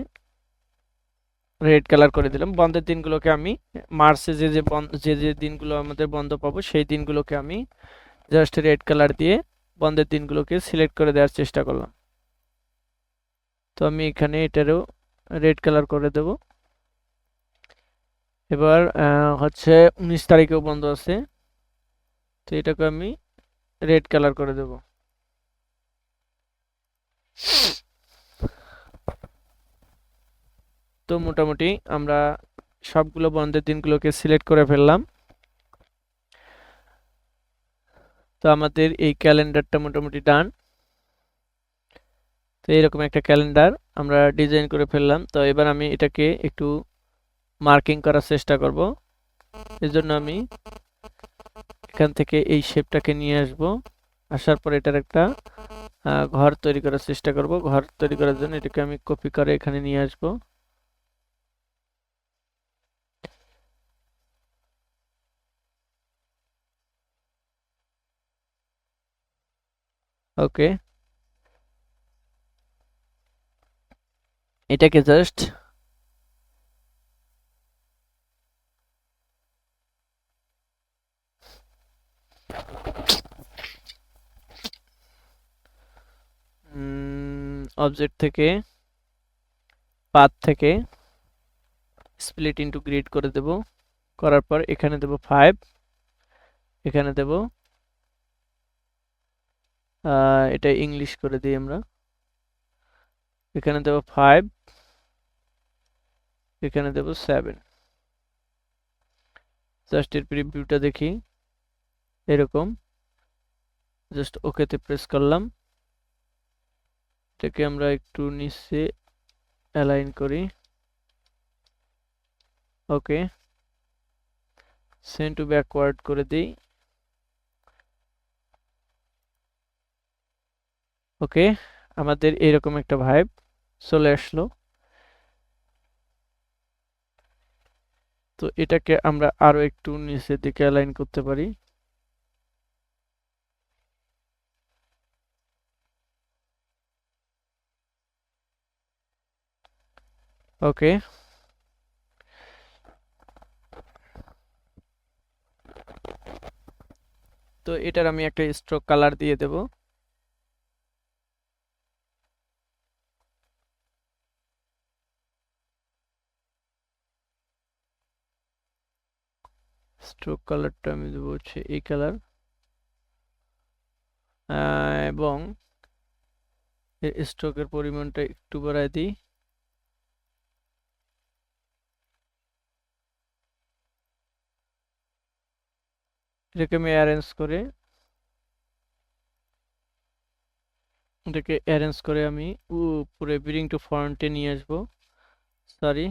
Speaker 1: রেড কালার করে দিলাম। বন্ধের দিনগুলোকে আমি মার্চে যে যে দিনগুলো আমাদের বন্ধ পাবো সেই দিনগুলোকে আমি জাস্ট রেড কালার দিয়ে বন্ধের দিনগুলোকে সিলেক্ট করে দেওয়ার চেষ্টা করলাম। তো আমি এখানে এটারও রেড কালার করে দেব। এবার হচ্ছে 19 তারিখেও বন্ধ আছে। তো এটাকে আমি রেড কালার করে দেব। তো মোটামুটি আমরা সবগুলো বন্ধের দিনগুলোকে সিলেক্ট করে ফেললাম। তো আমাদের এই ক্যালেন্ডারটা মোটামুটি ডান। তো এইরকম একটা ক্যালেন্ডার আমরা ডিজাইন করে ফেললাম। তো এবার আমি এটাকে একটু মার্কিং করার চেষ্টা করব। এর জন্য আমি এখান থেকে এই শেপটাকে নিয়ে আসব। আসার পর এটার একটা ঘর তৈরি করার চেষ্টা করব। ঘর তৈরি করার জন্য এটাকে আমি কপি করে এখানে নিয়ে আসব। ওকে, এটাকে জাস্ট অবজেক্ট থেকে পাথ থেকে স্প্লিট ইনটু গ্রিড করে দেব। করার পর এখানে দেব 5, এখানে দেব এটা ইংলিশ করে দিই আমরা। এখানে দেব 5, এখানে দেব 7। জাস্ট এর প্রিভিউটা দেখি, এরকম। জাস্ট ওকেতে প্রেস করলাম, এটাকে আমরা একটু নিচে অ্যালাইন করি। ওকে, সেন্ড টু ব্যাকওয়ার্ড করে দিই। ওকে, আমাদের এরকম একটা ভাইব চলে আসলো। তো এটাকে আমরা আরো একটু নিচের দিকে অ্যালাইন করতে পারি। ওকে, তো এটার আমি একটা স্ট্রোক কালার দিয়ে দেব। স্ট্রোক কালারটা আমি দেবো হচ্ছে এই কালার, এবং এর স্ট্রোকের পরিমাণটা একটু বাড়ায় দিই। এটাকে আমি অ্যারেঞ্জ করে আমি উপরে ব্রিং টু ফন্টে নিয়ে আসবো। সরি,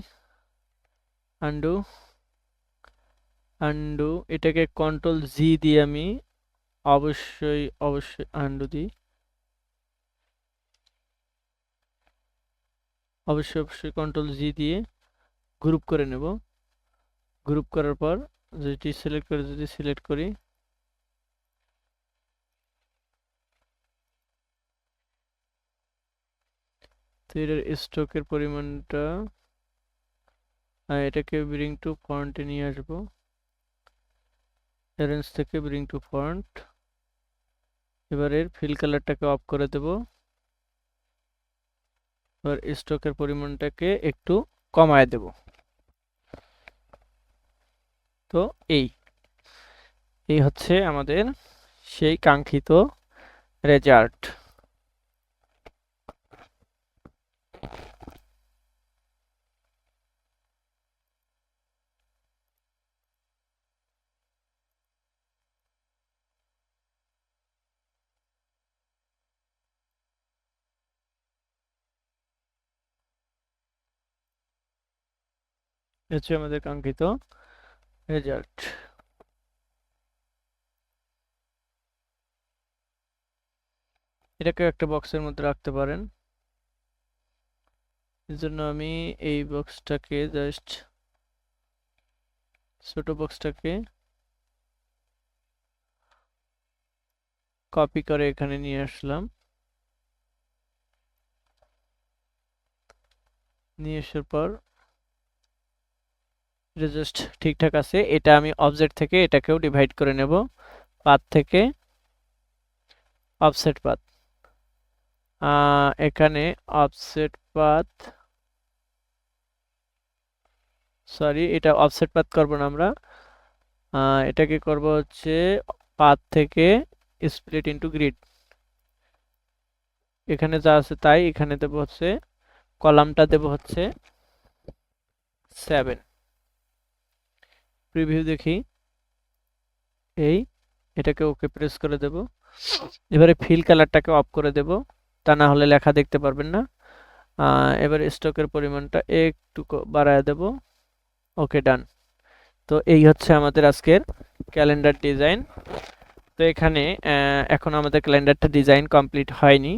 Speaker 1: আন্ডু, এটাকে কন্ট্রোল জি দিয়ে আমি অবশ্যই আন্ডু দিই। অবশ্যই কন্ট্রোল জি দিয়ে গ্রুপ করে নেব। গ্রুপ করার পর যদি সিলেক্ট করি, তো এটার স্ট্রোকের পরিমাণটা, এটাকে ব্রিং টু ফন্টে নিয়ে আসবো। অ্যারেঞ্জ থেকে ব্রিং টু ফন্ট। এবারে ফিল কালারটাকে অফ করে দেব। এবার স্ট্রোকের পরিমাণটাকে একটু কমায় দেব। তো এই হচ্ছে আমাদের সেই কাঙ্ক্ষিত রেজাল্ট। হচ্ছে আমাদের কাঙ্ক্ষিত রেজাল্ট। এটাকে একটা বক্সের মধ্যে রাখতে পারেন। এর জন্য আমি এই বক্সটাকে জাস্ট, ছোট বক্সটাকে কপি করে এখানে নিয়ে আসলাম। নিয়ে আসার পর এটা জাস্ট ঠিকঠাক আছে। এটা আমি অবজেক্ট থেকে এটাকেও ডিভাইড করে নেব। পাথ থেকে অফসেট পাথ, এখানে অফসেট পাথ, সরি এটা অফসেট পাথ করব না আমরা, এটাকে করব হচ্ছে পাথ থেকে স্প্লিট ইনটু গ্রিড। এখানে যা আছে তাই এখানে দেব হচ্ছে, কলামটা দেব হচ্ছে 7। প্রিভিউ দেখি, এটাকে ওকে প্রেস করে দেব। এবারে ফিল কালারটাকে অফ করে দেব, তা না হলে লেখা দেখতে পারবেন না। এবার স্ট্রোকের পরিমাণটা একটু বাড়ায় দেব। ওকে, ডান। তো এই হচ্ছে আমাদের আজকের ক্যালেন্ডার ডিজাইন। তো এখানে এখন আমাদের ক্যালেন্ডারটা ডিজাইন কমপ্লিট হয়নি।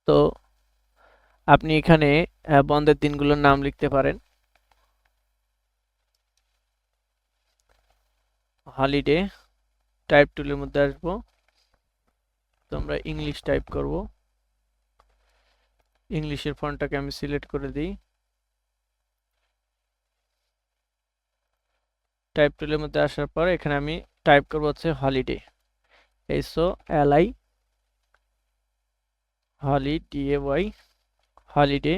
Speaker 1: তো আপনি এখানে বন্ধের দিনগুলোর নাম লিখতে পারেন। হলিডে, টাইপ টুলের মধ্যে আসবো, তো আমরা ইংলিশ টাইপ করব। ইংলিশের ফন্টটাকে আমি সিলেক্ট করে দিই। টাইপ টুলের মধ্যে আসার পর এখানে আমি টাইপ করব হচ্ছে holiday, HOLI, HOLIDAY, holiday.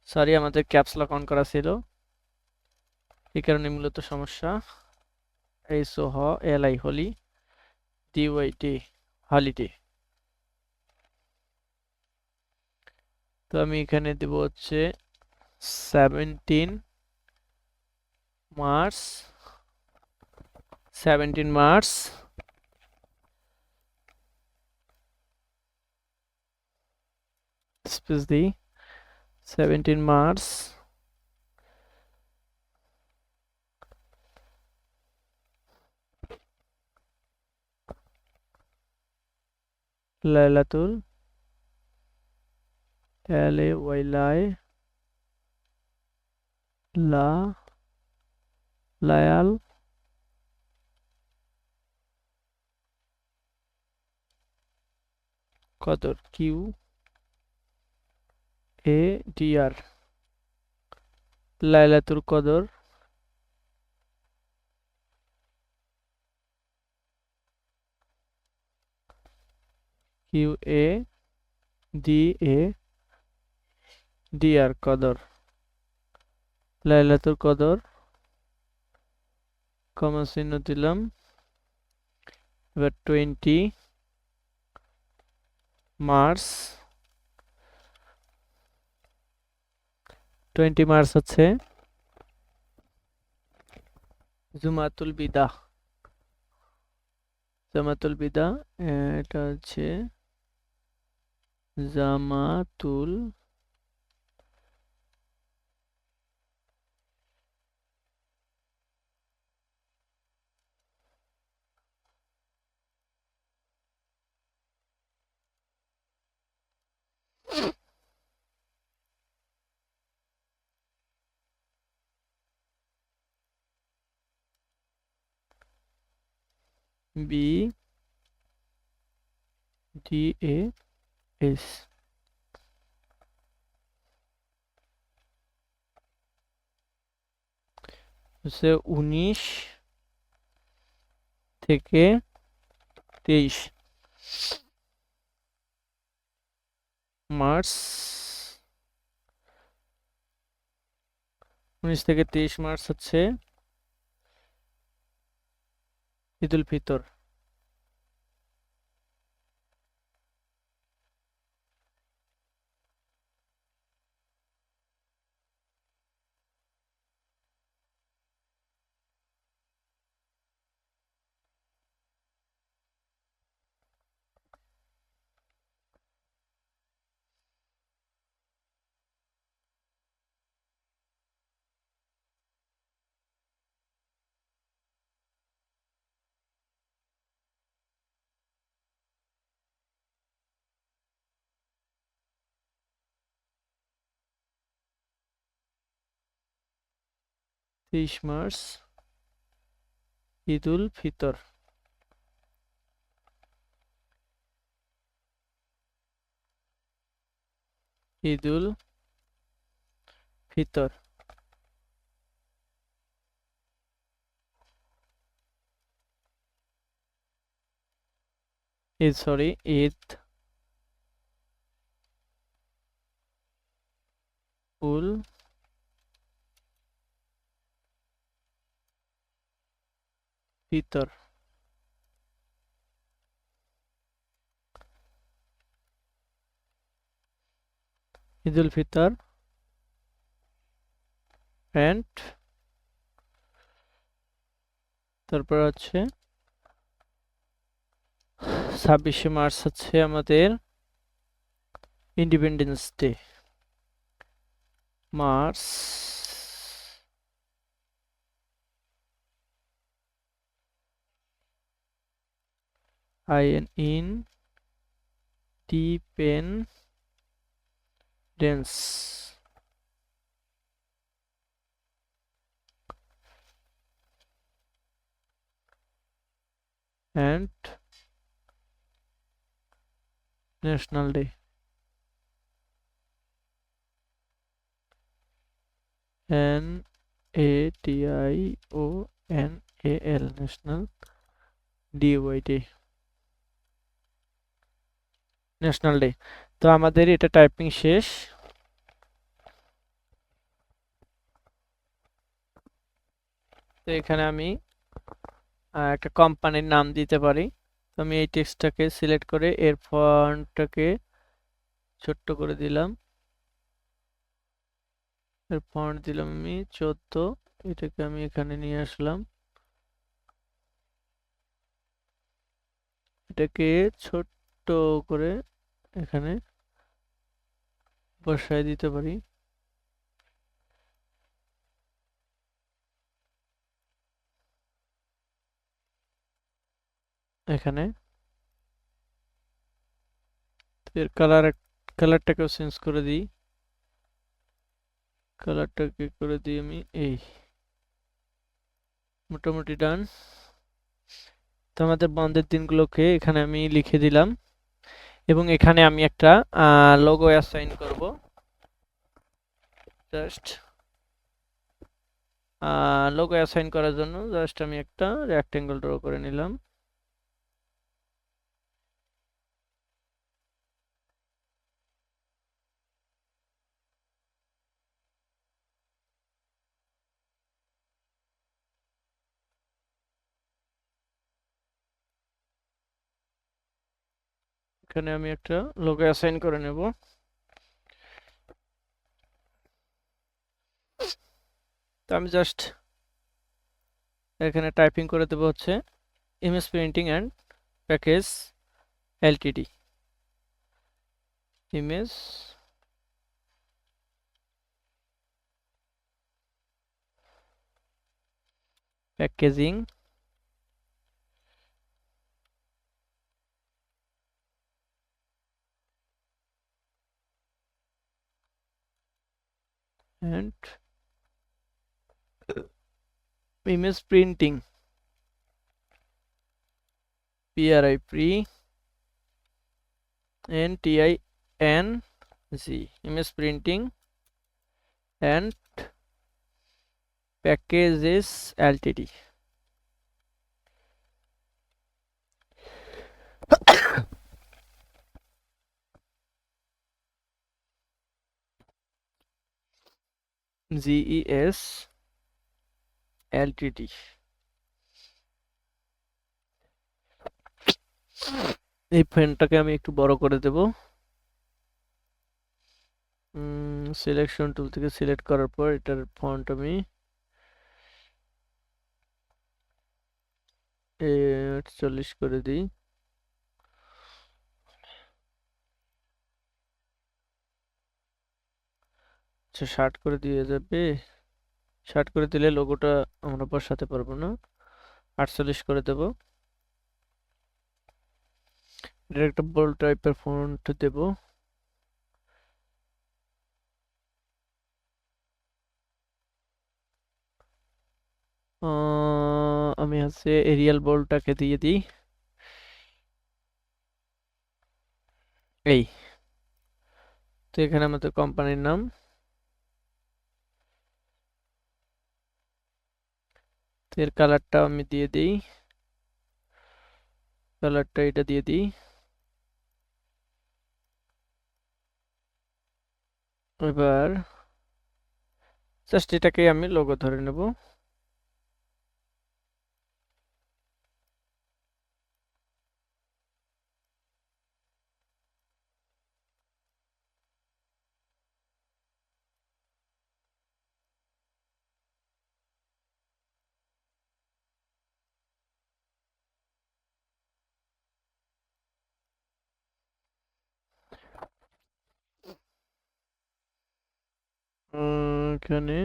Speaker 1: Sorry, আমাদের ক্যাপস লক অন করা ছিল, এই কারণে মূলত সমস্যা। HOLI, DYD, holiday. তো আমি এখানে দেব হচ্ছে 17 মার্চ 17 মার্চ স্পেস দিই 17 মার্চ লাইলাতুল LAYLAI লা লায়াল কদর QADR লাইলাতুল কদর QADR কদর লাইলাতুল কদর কমা চিহ্ন দিলাম এবার 20 মার্চ হচ্ছে জুমাতুল বিদা এটা হচ্ছে জামাতুল BDAS হচ্ছে 19 থেকে 23 মার্চ 19 থেকে 23 মার্চ হচ্ছে ঈদুল ফিতর মার্চ ঈদুল ফিতর ঈদুল ফিতর ঈদ উল ফিতর ঈদুল ফিতর এন্ড তারপর হচ্ছে 26 মার্চ হচ্ছে আমাদের independence day March INDependence and National Day NATIONAL National DYD national day তো আমাদের এটা টাইপিং শেষ তো এখানে আমি একটা কোম্পানির নাম দিতে পারি তো আমি এই টেক্সটটাকে সিলেক্ট করে এর ফন্টটাকে ছোট্ট করে দিলাম এর ফন্ট দিলাম আমি 14, এটাকে আমি এখানে নিয়ে আসলাম, এটাকে ছোট্ট করে এখানে বসায় দিতে পারি। এখানে এর কালারটাকেও চেঞ্জ করে দিই, কালারটাকে করে দিই আমি এই, মোটামুটি ডান। তো আমাদের বন্ধের দিনগুলোকে এখানে আমি লিখে দিলাম এবং এখানে আমি একটা লোগো অ্যাসাইন করব। জাস্ট লোগো অ্যাসাইন করার জন্য জাস্ট আমি একটা রেক্টেঙ্গল ড্র করে নিলাম। এখানে আমি একটা লোগো অ্যাসাইন করে নেব। তো আমি জাস্ট এখানে টাইপিং করে দেবো হচ্ছে image printing and package Ltd, image packaging and image printing, PRI pre NTING, image printing and packages Ltd. GES LTD। এই ফন্টটাকে আমি একটু বড় করে দেব। সিলেকশন টুল থেকে সিলেক্ট করার পর এটার ফন্ট আমি 48 করে দিই। আচ্ছা 60 করে দিয়ে যাবে, 60 করে দিলে লোগোটা আমরা বসাতে পারবো না, 48 করে দেব। এটা একটা বোল্ড টাইপের ফন্ট দেব। আমি হচ্ছে এরিয়াল বোল্ডটাকে দিয়ে দিই এই। তো এখানে আমাদের কোম্পানির নাম, এর কালারটা আমি দিয়ে দিই, কালারটা এটা দিয়ে দিই। এবার জাস্ট এটাকে আমি লোগো ধরে নেব। এখানে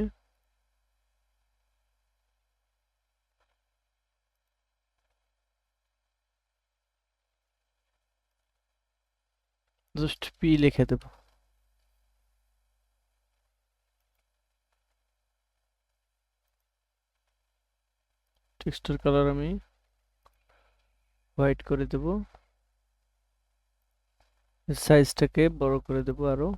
Speaker 1: জাস্ট পি লিখে দেব। টেক্সটার কালার আমি হোয়াইট করে দেব, সাইজটাকে বড় করে দেব আরো।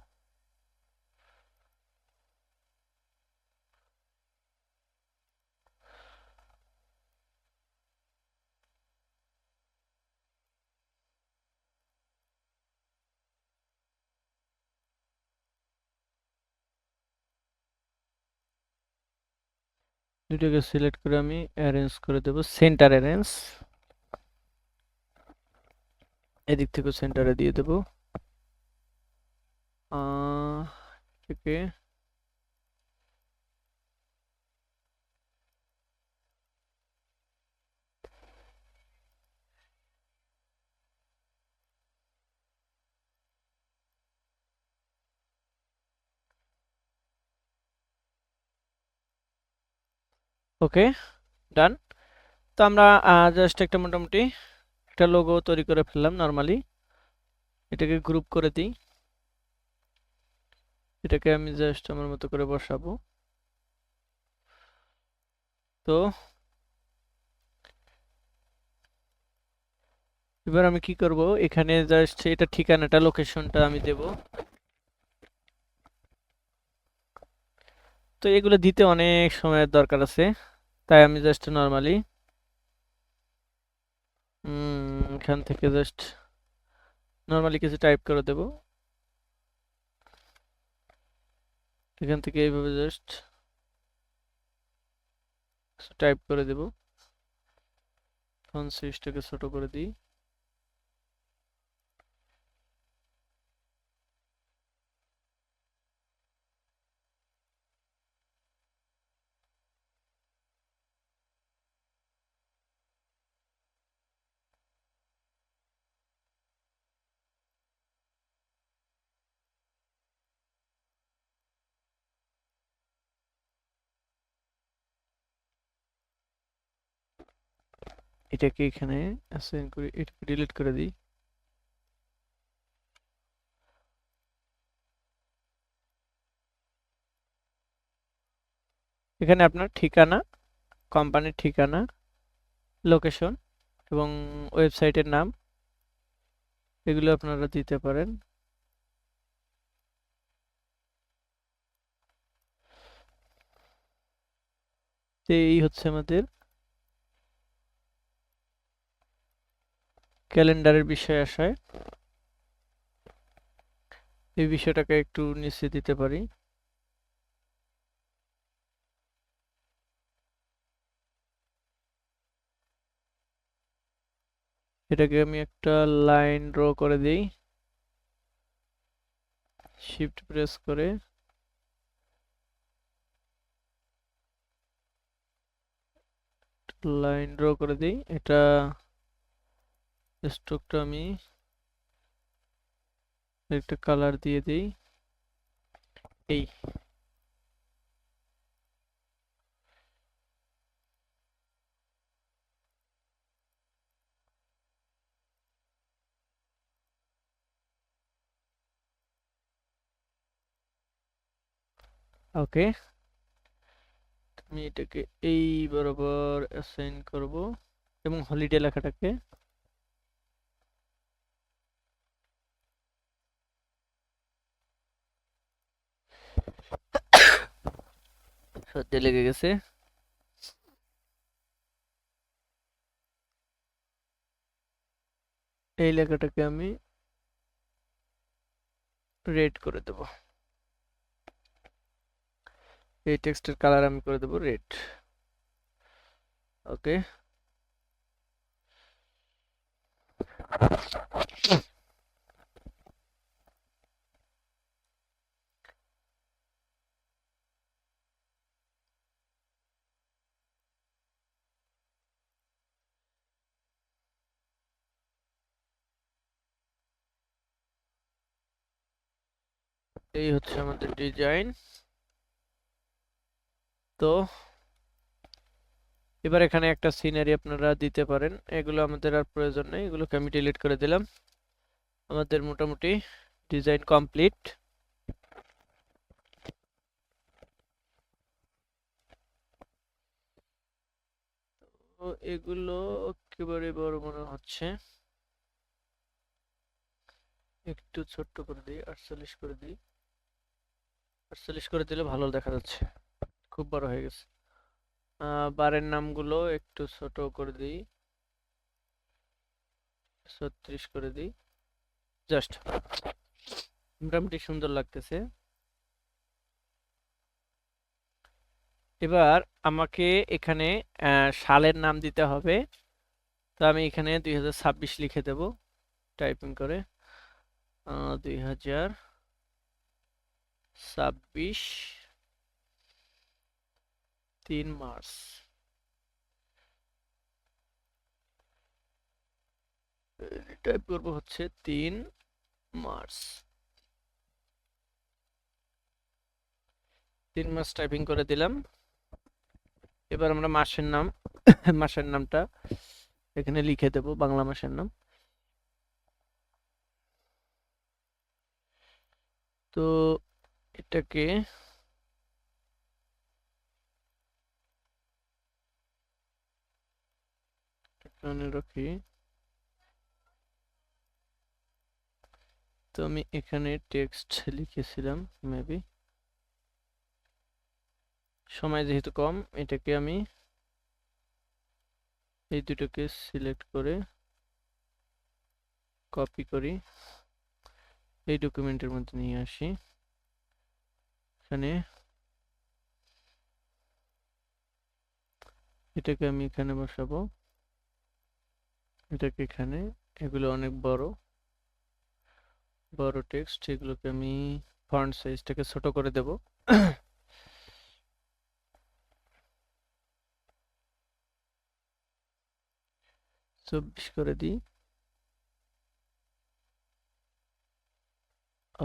Speaker 1: দুটোকে সিলেক্ট করে আমি অ্যারেঞ্জ করে দেব, সেন্টার অ্যারেঞ্জ, এদিক থেকে সেন্টারে দিয়ে দেব। থেকে ওকে, ডান। তো আমরা জাস্ট একটা মোটামুটি একটা লোগো তৈরি করে ফেললাম নরমালি। এটাকে গ্রুপ করে দিই, এটাকে আমি জাস্ট আমার মতো করে বসাবো। তো এবার আমি কি করব, এখানে জাস্ট এটা ঠিকানাটা লোকেশনটা আমি দেব। তো এগুলো দিতে অনেক সময়ের দরকার আছে, তাই আমি জাস্ট নরমালি এখান থেকে জাস্ট নরমালি কিছু টাইপ করে দেব। এখান থেকে এইভাবে জাস্ট টাইপ করে দেব। ফন্ট সাইজটাকে ছোট করে দিই। এটাকে এখানে অ্যাসাইন করি, এটাকে ডিলিট করে দিই। এখানে আপনার ঠিকানা, কোম্পানির ঠিকানা, লোকেশন এবং ওয়েবসাইটের নাম এগুলো আপনারা দিতে পারেন। তো এই হচ্ছে আমাদের ক্যালেন্ডারের বিষয়ে আসায় এই বিষয়টাকে একটু নিচে দিতে পারি। এটাকে আমি একটা লাইন ড্র করে দিই, শিফট প্রেস করে। লাইন ড্র করে দিই, এটা স্ট্রোকটা আমি একটা কালার দিয়ে দিই এই। ওকে, আমি এটাকে এই বরাবর অ্যাসাইন করব এবং হলিডে লেখাটাকে সত্যি লেগে গেছে। এই লেখাটাকে আমি রেড করে দেব, এই টেক্সটের কালার আমি করে দেব রেড। ওকে, এই হচ্ছে আমাদের ডিজাইন। তো এবার এখানে একটা সিনারি আপনারা দিতে পারেন, এগুলো আমাদের আর প্রয়োজন নেই, এগুলোকে আমি ডিলিট করে দিলাম। আমাদের মোটামুটি ডিজাইন কমপ্লিট। তো এগুলো একেবারে বড় মনে হচ্ছে, একটু ছোট্ট করে দিই, 48 করে দিই। 48 করে দিলে ভালো দেখা যাচ্ছে, খুব বড় হয়ে গেছে। বারের নামগুলো একটু ছোট করে দিই, 36 করে দিই। জাস্ট মোটামুটি সুন্দর লাগতেছে। এবার আমাকে এখানে সালের নাম দিতে হবে। তো আমি এখানে 2026 লিখে দেব টাইপিং করে। 2026 3 মার্চ। টাইপ করবো হচ্ছে 3 মার্চ। 3 মার্চ টাইপিং করে দিলাম। এবার আমরা মাসের নাম মাসের নামটা এখানে লিখে দেব, বাংলা মাসের নাম। তো এটাকে এখানে রাখি। তো আমি এখানে টেক্সট লিখেছিলাম মেবি, সময় যেহেতু কম এটাকে আমি এই দুটোকে সিলেক্ট করে কপি করি, এই ডকুমেন্টের মধ্যে নিয়ে আসি। এখানে এটাকে আমি এখানে বসাবো, এটাকে এখানে। এগুলো অনেক বড় বড় টেক্সট, এগুলোকে আমি ফন্ট সাইজটাকে ছোট করে দেব। 24 করে দিই।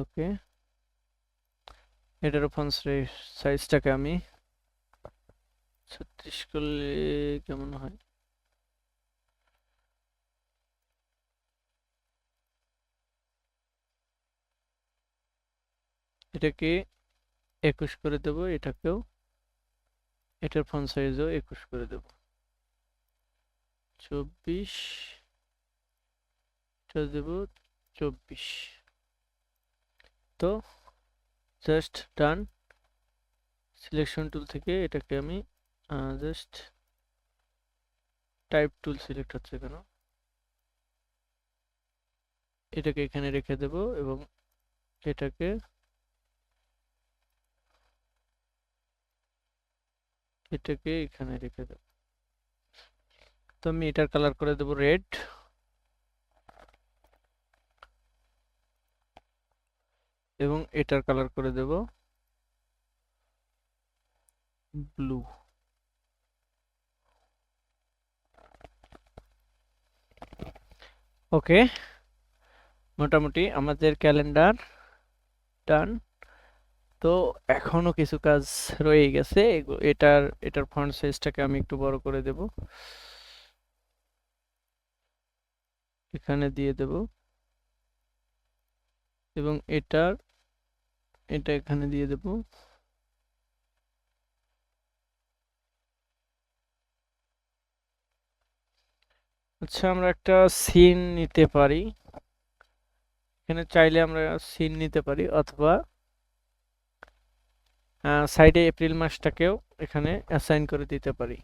Speaker 1: ওকে, এটার ফন্ট সাইজটাকে আমি 36 করলে কেমন হয়? এটাকে 21 করে দেব, এটাকেও এটার ফন্ট সাইজও 21 করে দেব। 24 এটা দেব 24। তো জাস্ট ডান। সিলেকশন টুল থেকে এটাকে আমি জাস্ট টাইপ টুল সিলেক্ট হচ্ছে কেন, এটাকে এখানে রেখে দেব এবং এটাকে এখানে রেখে দেব। তো আমি এটার কালার করে দেব রেড, এবং এটার কালার করে দেব ব্লু। ওকে, মোটামুটি আমাদের ক্যালেন্ডার ডান। তো এখনো কিছু কাজ রয়ে গেছে, এটার ফন্ট সাইজটাকে আমি একটু বড় করে দেব, এখানে দিয়ে দেব, এবং এটা এখানে দিয়ে দেব। আচ্ছা, আমরা একটা সিন নিতে পারি, এখানে চাইলে আমরা সিন নিতে পারি, অথবা সাইডে এপ্রিল মাসটাকেও এখানে অ্যাসাইন করে দিতে পারি।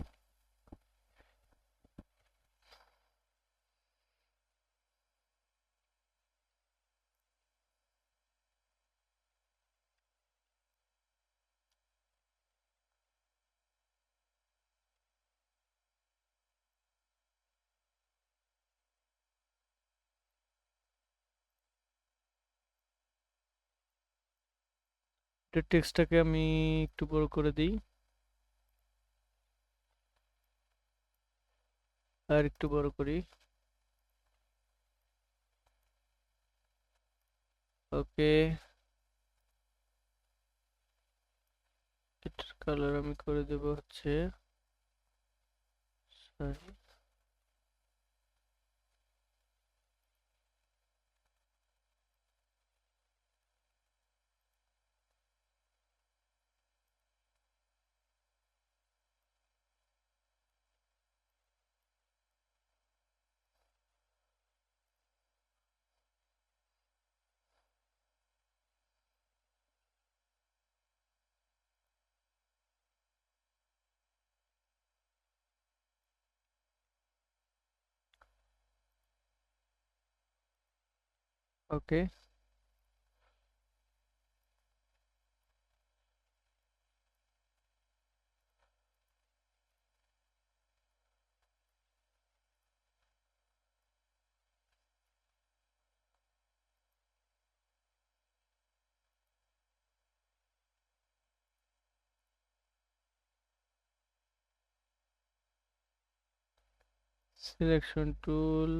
Speaker 1: টেক্সটটাকে আমি একটু বড় করে দিই, আর একটু বড় করি। ওকে, এটার কালার আমি করে দেব হচ্ছে, সরি, ওকে। সিলেকশন টুল,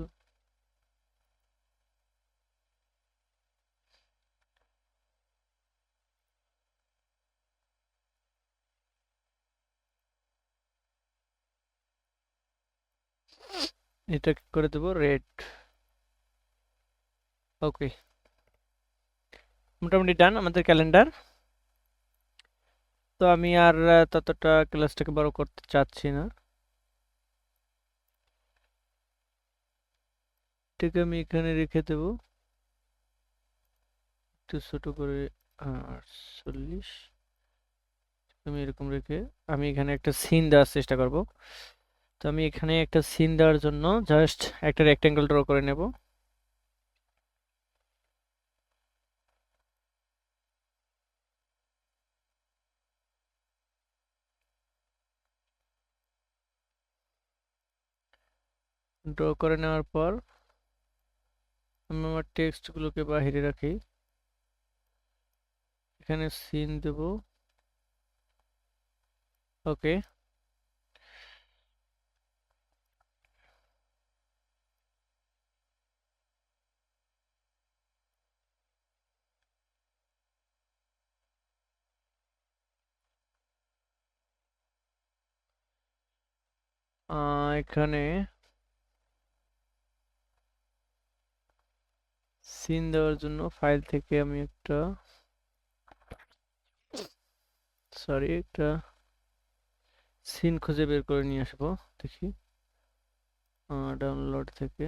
Speaker 1: এটা করে দেব রেড। ওকে, মোটামুটি ডান আমাদের ক্যালেন্ডার। তো আমি আর ততটা ক্লাসটাকে বড় করতে চাচ্ছি না, এটাকে আমি এখানে রেখে দেব একটু ছোট করে। 48 আমি এরকম রেখে আমি এখানে একটা সিন দেওয়ার চেষ্টা করব। তো আমি এখানে একটা সিন দেওয়ার জন্য জাস্ট একটা রেক্টেঙ্গেল ড্র করে নেব। ড্র করে নেওয়ার পর আমি আমার টেক্সটগুলোকে বাইরে রাখি, এখানে সিন দেব। ওকে, এখানে সিন দেওয়ার জন্য ফাইল থেকে আমি একটা সিন খুঁজে বের করে নিয়ে আসবো। দেখি ডাউনলোড থেকে।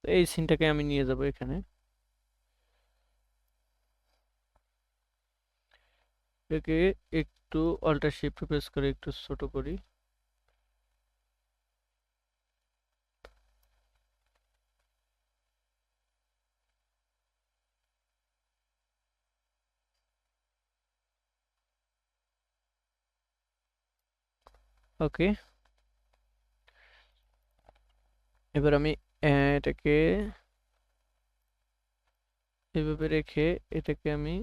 Speaker 1: তো এই সিনটাকে আমি নিয়ে যাব এখানে, একে একটু অল্টার শিফট প্রেস করে একটু ছোট করি। ওকে, এবার আমি এটাকে এভাবে রেখে এটাকে আমি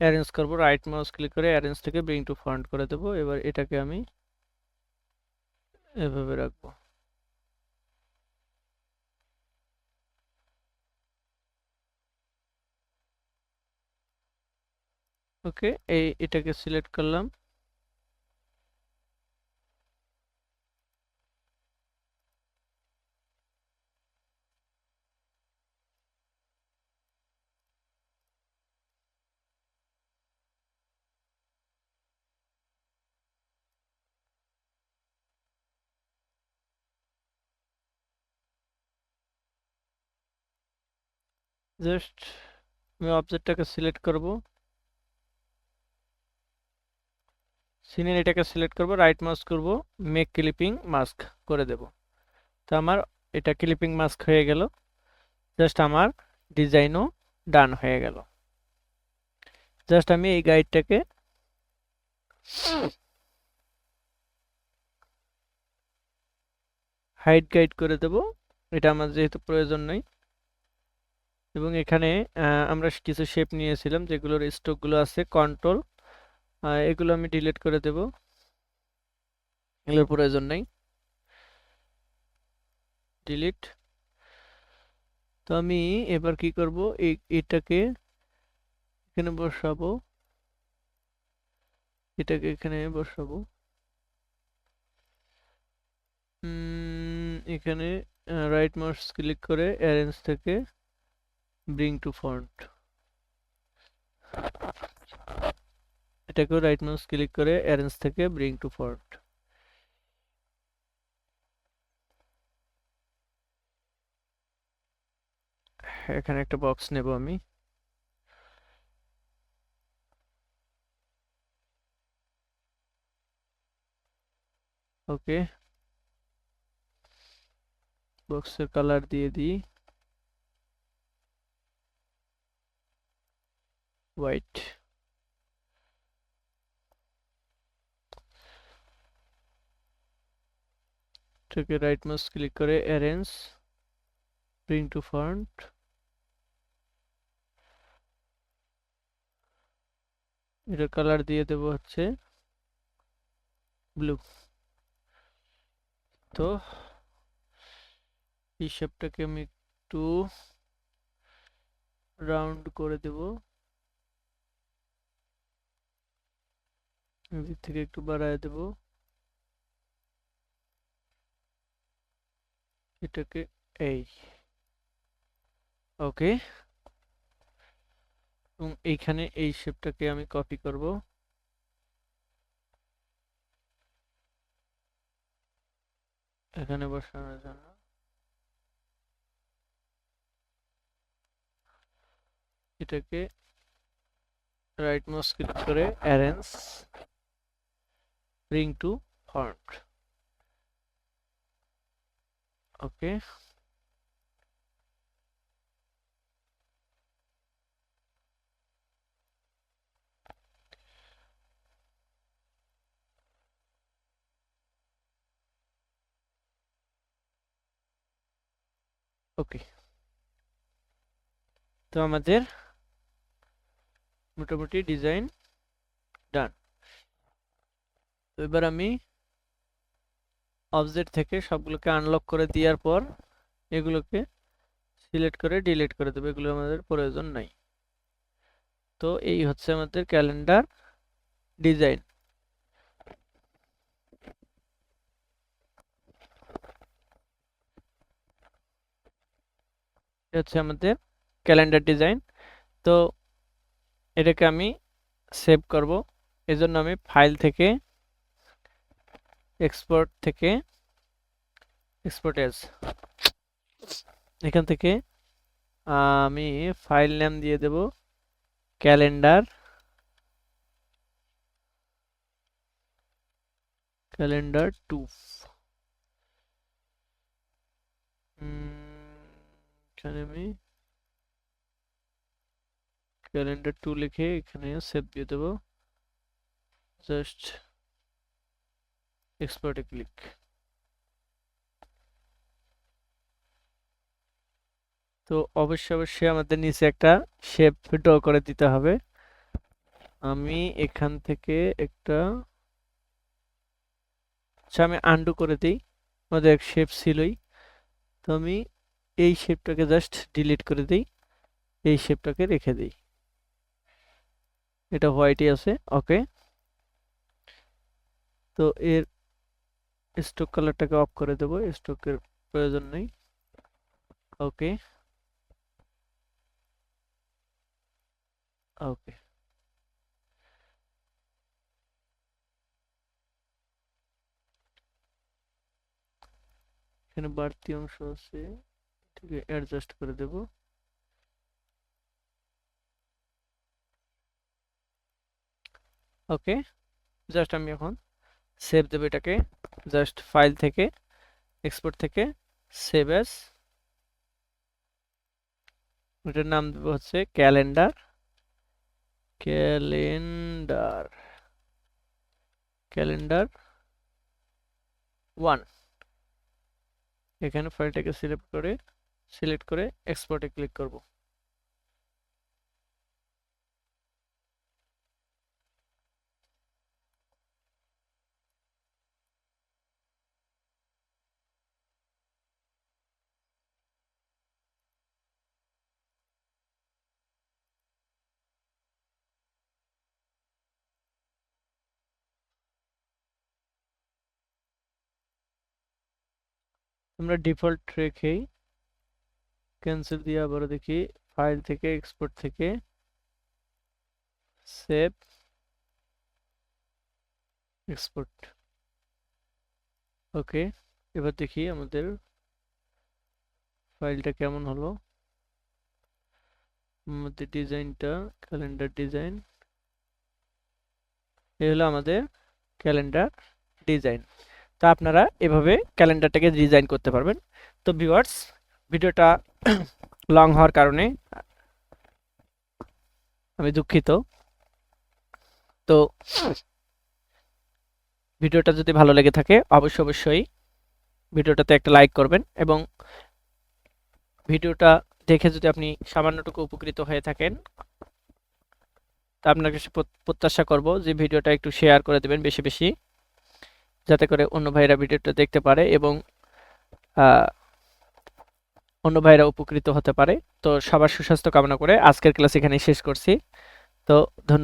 Speaker 1: অ্যারেঞ্জ করব। রাইট মাউস ক্লিক করে অ্যারেঞ্জ থেকে ব্রিং টু ফ্রন্ট করে দেব। এবার এটাকে আমি এভাবে রাখবো। ওকে, এটাকে সিলেক্ট করলাম। জাস্ট আমি অবজেক্টটাকে সিলেক্ট করব, সিনের এটাকে সিলেক্ট করব, রাইট মাউস করব, মেক ক্লিপিং মাস্ক করে দেব। তো আমার এটা ক্লিপিং মাস্ক হয়ে গেল। জাস্ট আমার ডিজাইনও ডান হয়ে গেল। জাস্ট আমি এই গাইডটাকে হাইড গাইড করে দেব, এটা আমার যেহেতু প্রয়োজন নেই। এবং এখানে আমরা কিছু শেপ নিয়েছিলাম যেগুলোর স্ট্রোকগুলো আছে কন্ট্রোল, এগুলো আমি ডিলিট করে দেব, এগুলোর প্রয়োজন নেই, ডিলিট। তো আমি এবার কি করব, এটাকে এখানে বসাবো, এটাকে এখানে বসাবো। এখানে রাইট মাউস ক্লিক করে অ্যারেঞ্জ থেকে ব্রিং টু ফ্রন্ট, এটাকেও রাইট মাউস ক্লিক করে অ্যারেঞ্জ থেকে ব্রিং টু ফ্রন্ট। এখানে একটা বক্স নেব আমি। ওকে, বক্সের কালার দিয়ে দিই হোয়াইট। এটাকে রাইট মাউস ক্লিক করে অ্যারেঞ্জ ব্রিং টু ফ্রন্ট, এটার কালার দিয়ে দেব হচ্ছে ব্লু। তো এই শেপটাকে আমি একটু রাউন্ড করে দেব, এদিক থেকে একটু বাড়ায় দেব, এটাকে এই ওকে। এবং এইখানে এই শেপটাকে আমি কপি করব, এখানে বসানোর জন্য। এটাকে রাইট মাউস ক্লিক করে অ্যারেঞ্জ, ব্রিং টু ফ্রন্ট, ওকে। ওকে, তো আমাদের মোটামুটি ডিজাইন ডান। তো এবার আমি অবজেক্ট থেকে সবগুলোকে আনলক করে দেওয়ার পর এগুলোকে সিলেক্ট করে ডিলিট করে দেবো, এগুলো আমাদের প্রয়োজন নাই। তো এই হচ্ছে আমাদের ক্যালেন্ডার ডিজাইন। হচ্ছে আমাদের ক্যালেন্ডার ডিজাইন। তো এটাকে আমি সেভ করব, এজন্য আমি ফাইল থেকে এক্সপোর্ট থেকে এক্সপোর্ট এজ, এখান থেকে আমি ফাইল নেম দিয়ে দেব ক্যালেন্ডার, ক্যালেন্ডার 2। এখানে আমি ক্যালেন্ডার 2 লিখে এখানে সেভ দিয়ে দেব, জাস্ট এক্সপোর্টে ক্লিক। তো অবশ্যই আমাদের নিচে একটা শেপ ড্র করে দিতে হবে। আমি এখান থেকে একটা, আচ্ছা আমি আন্ডু করে দিই, আমাদের এক শেপ ছিলই। তো আমি এই শেপটাকে জাস্ট ডিলিট করে দিই, এই শেপটাকে রেখে দিই, এটা হোয়াইটই আছে, ওকে। তো এর স্ট্রোক কালারটাকে অফ করে দেব, স্ট্রোকের প্রয়োজন নেই, ওকে ওকে। এখানে বাড়তি অংশ আছে, এটাকে অ্যাডজাস্ট করে দেব, ওকে। জাস্ট আমি এখন সেভ দেব এটাকে, জাস্ট ফাইল থেকে এক্সপোর্ট থেকে সেভ অ্যাজ, এটার নাম দেব হচ্ছে ক্যালেন্ডার, ক্যালেন্ডার ক্যালেন্ডার 1। এখানে ফাইলটাকে সিলেক্ট করে এক্সপোর্টে ক্লিক করব। আমরা ডিফল্ট রেখেই ক্যান্সেল দিয়ে আবারও দেখি, ফাইল থেকে এক্সপোর্ট থেকে সেভ এক্সপোর্ট, ওকে। এবার দেখি আমাদের ফাইলটা কেমন হলো। আমাদের ডিজাইনটা ক্যালেন্ডার ডিজাইন, এই হলো আমাদের ক্যালেন্ডার ডিজাইন। তো আপনারা এভাবে ক্যালেন্ডারটাকে ডিজাইন করতে পারবেন। তো ভিউয়ার্স, ভিডিওটা লং হওয়ার কারণে আমি দুঃখিত। তো ভিডিওটা যদি ভালো লেগে থাকে অবশ্যই ভিডিওটাতে একটা লাইক করবেন, এবং ভিডিওটা দেখে যদি আপনি সামান্যটুকু উপকৃত হয়ে থাকেন তা আপনার কাছে প্রত্যাশা করব যে ভিডিওটা একটু শেয়ার করে দেবেন বেশি বেশি, যাতে করে অন্য ভাইরা ভিডিওটা দেখতে পারে এবং অন্য ভাইরা উপকৃত হতে পারে। তো সবার সুস্বাস্থ্য কামনা করে আজকের ক্লাস এখানেই শেষ করছি। তো ধন্যবাদ।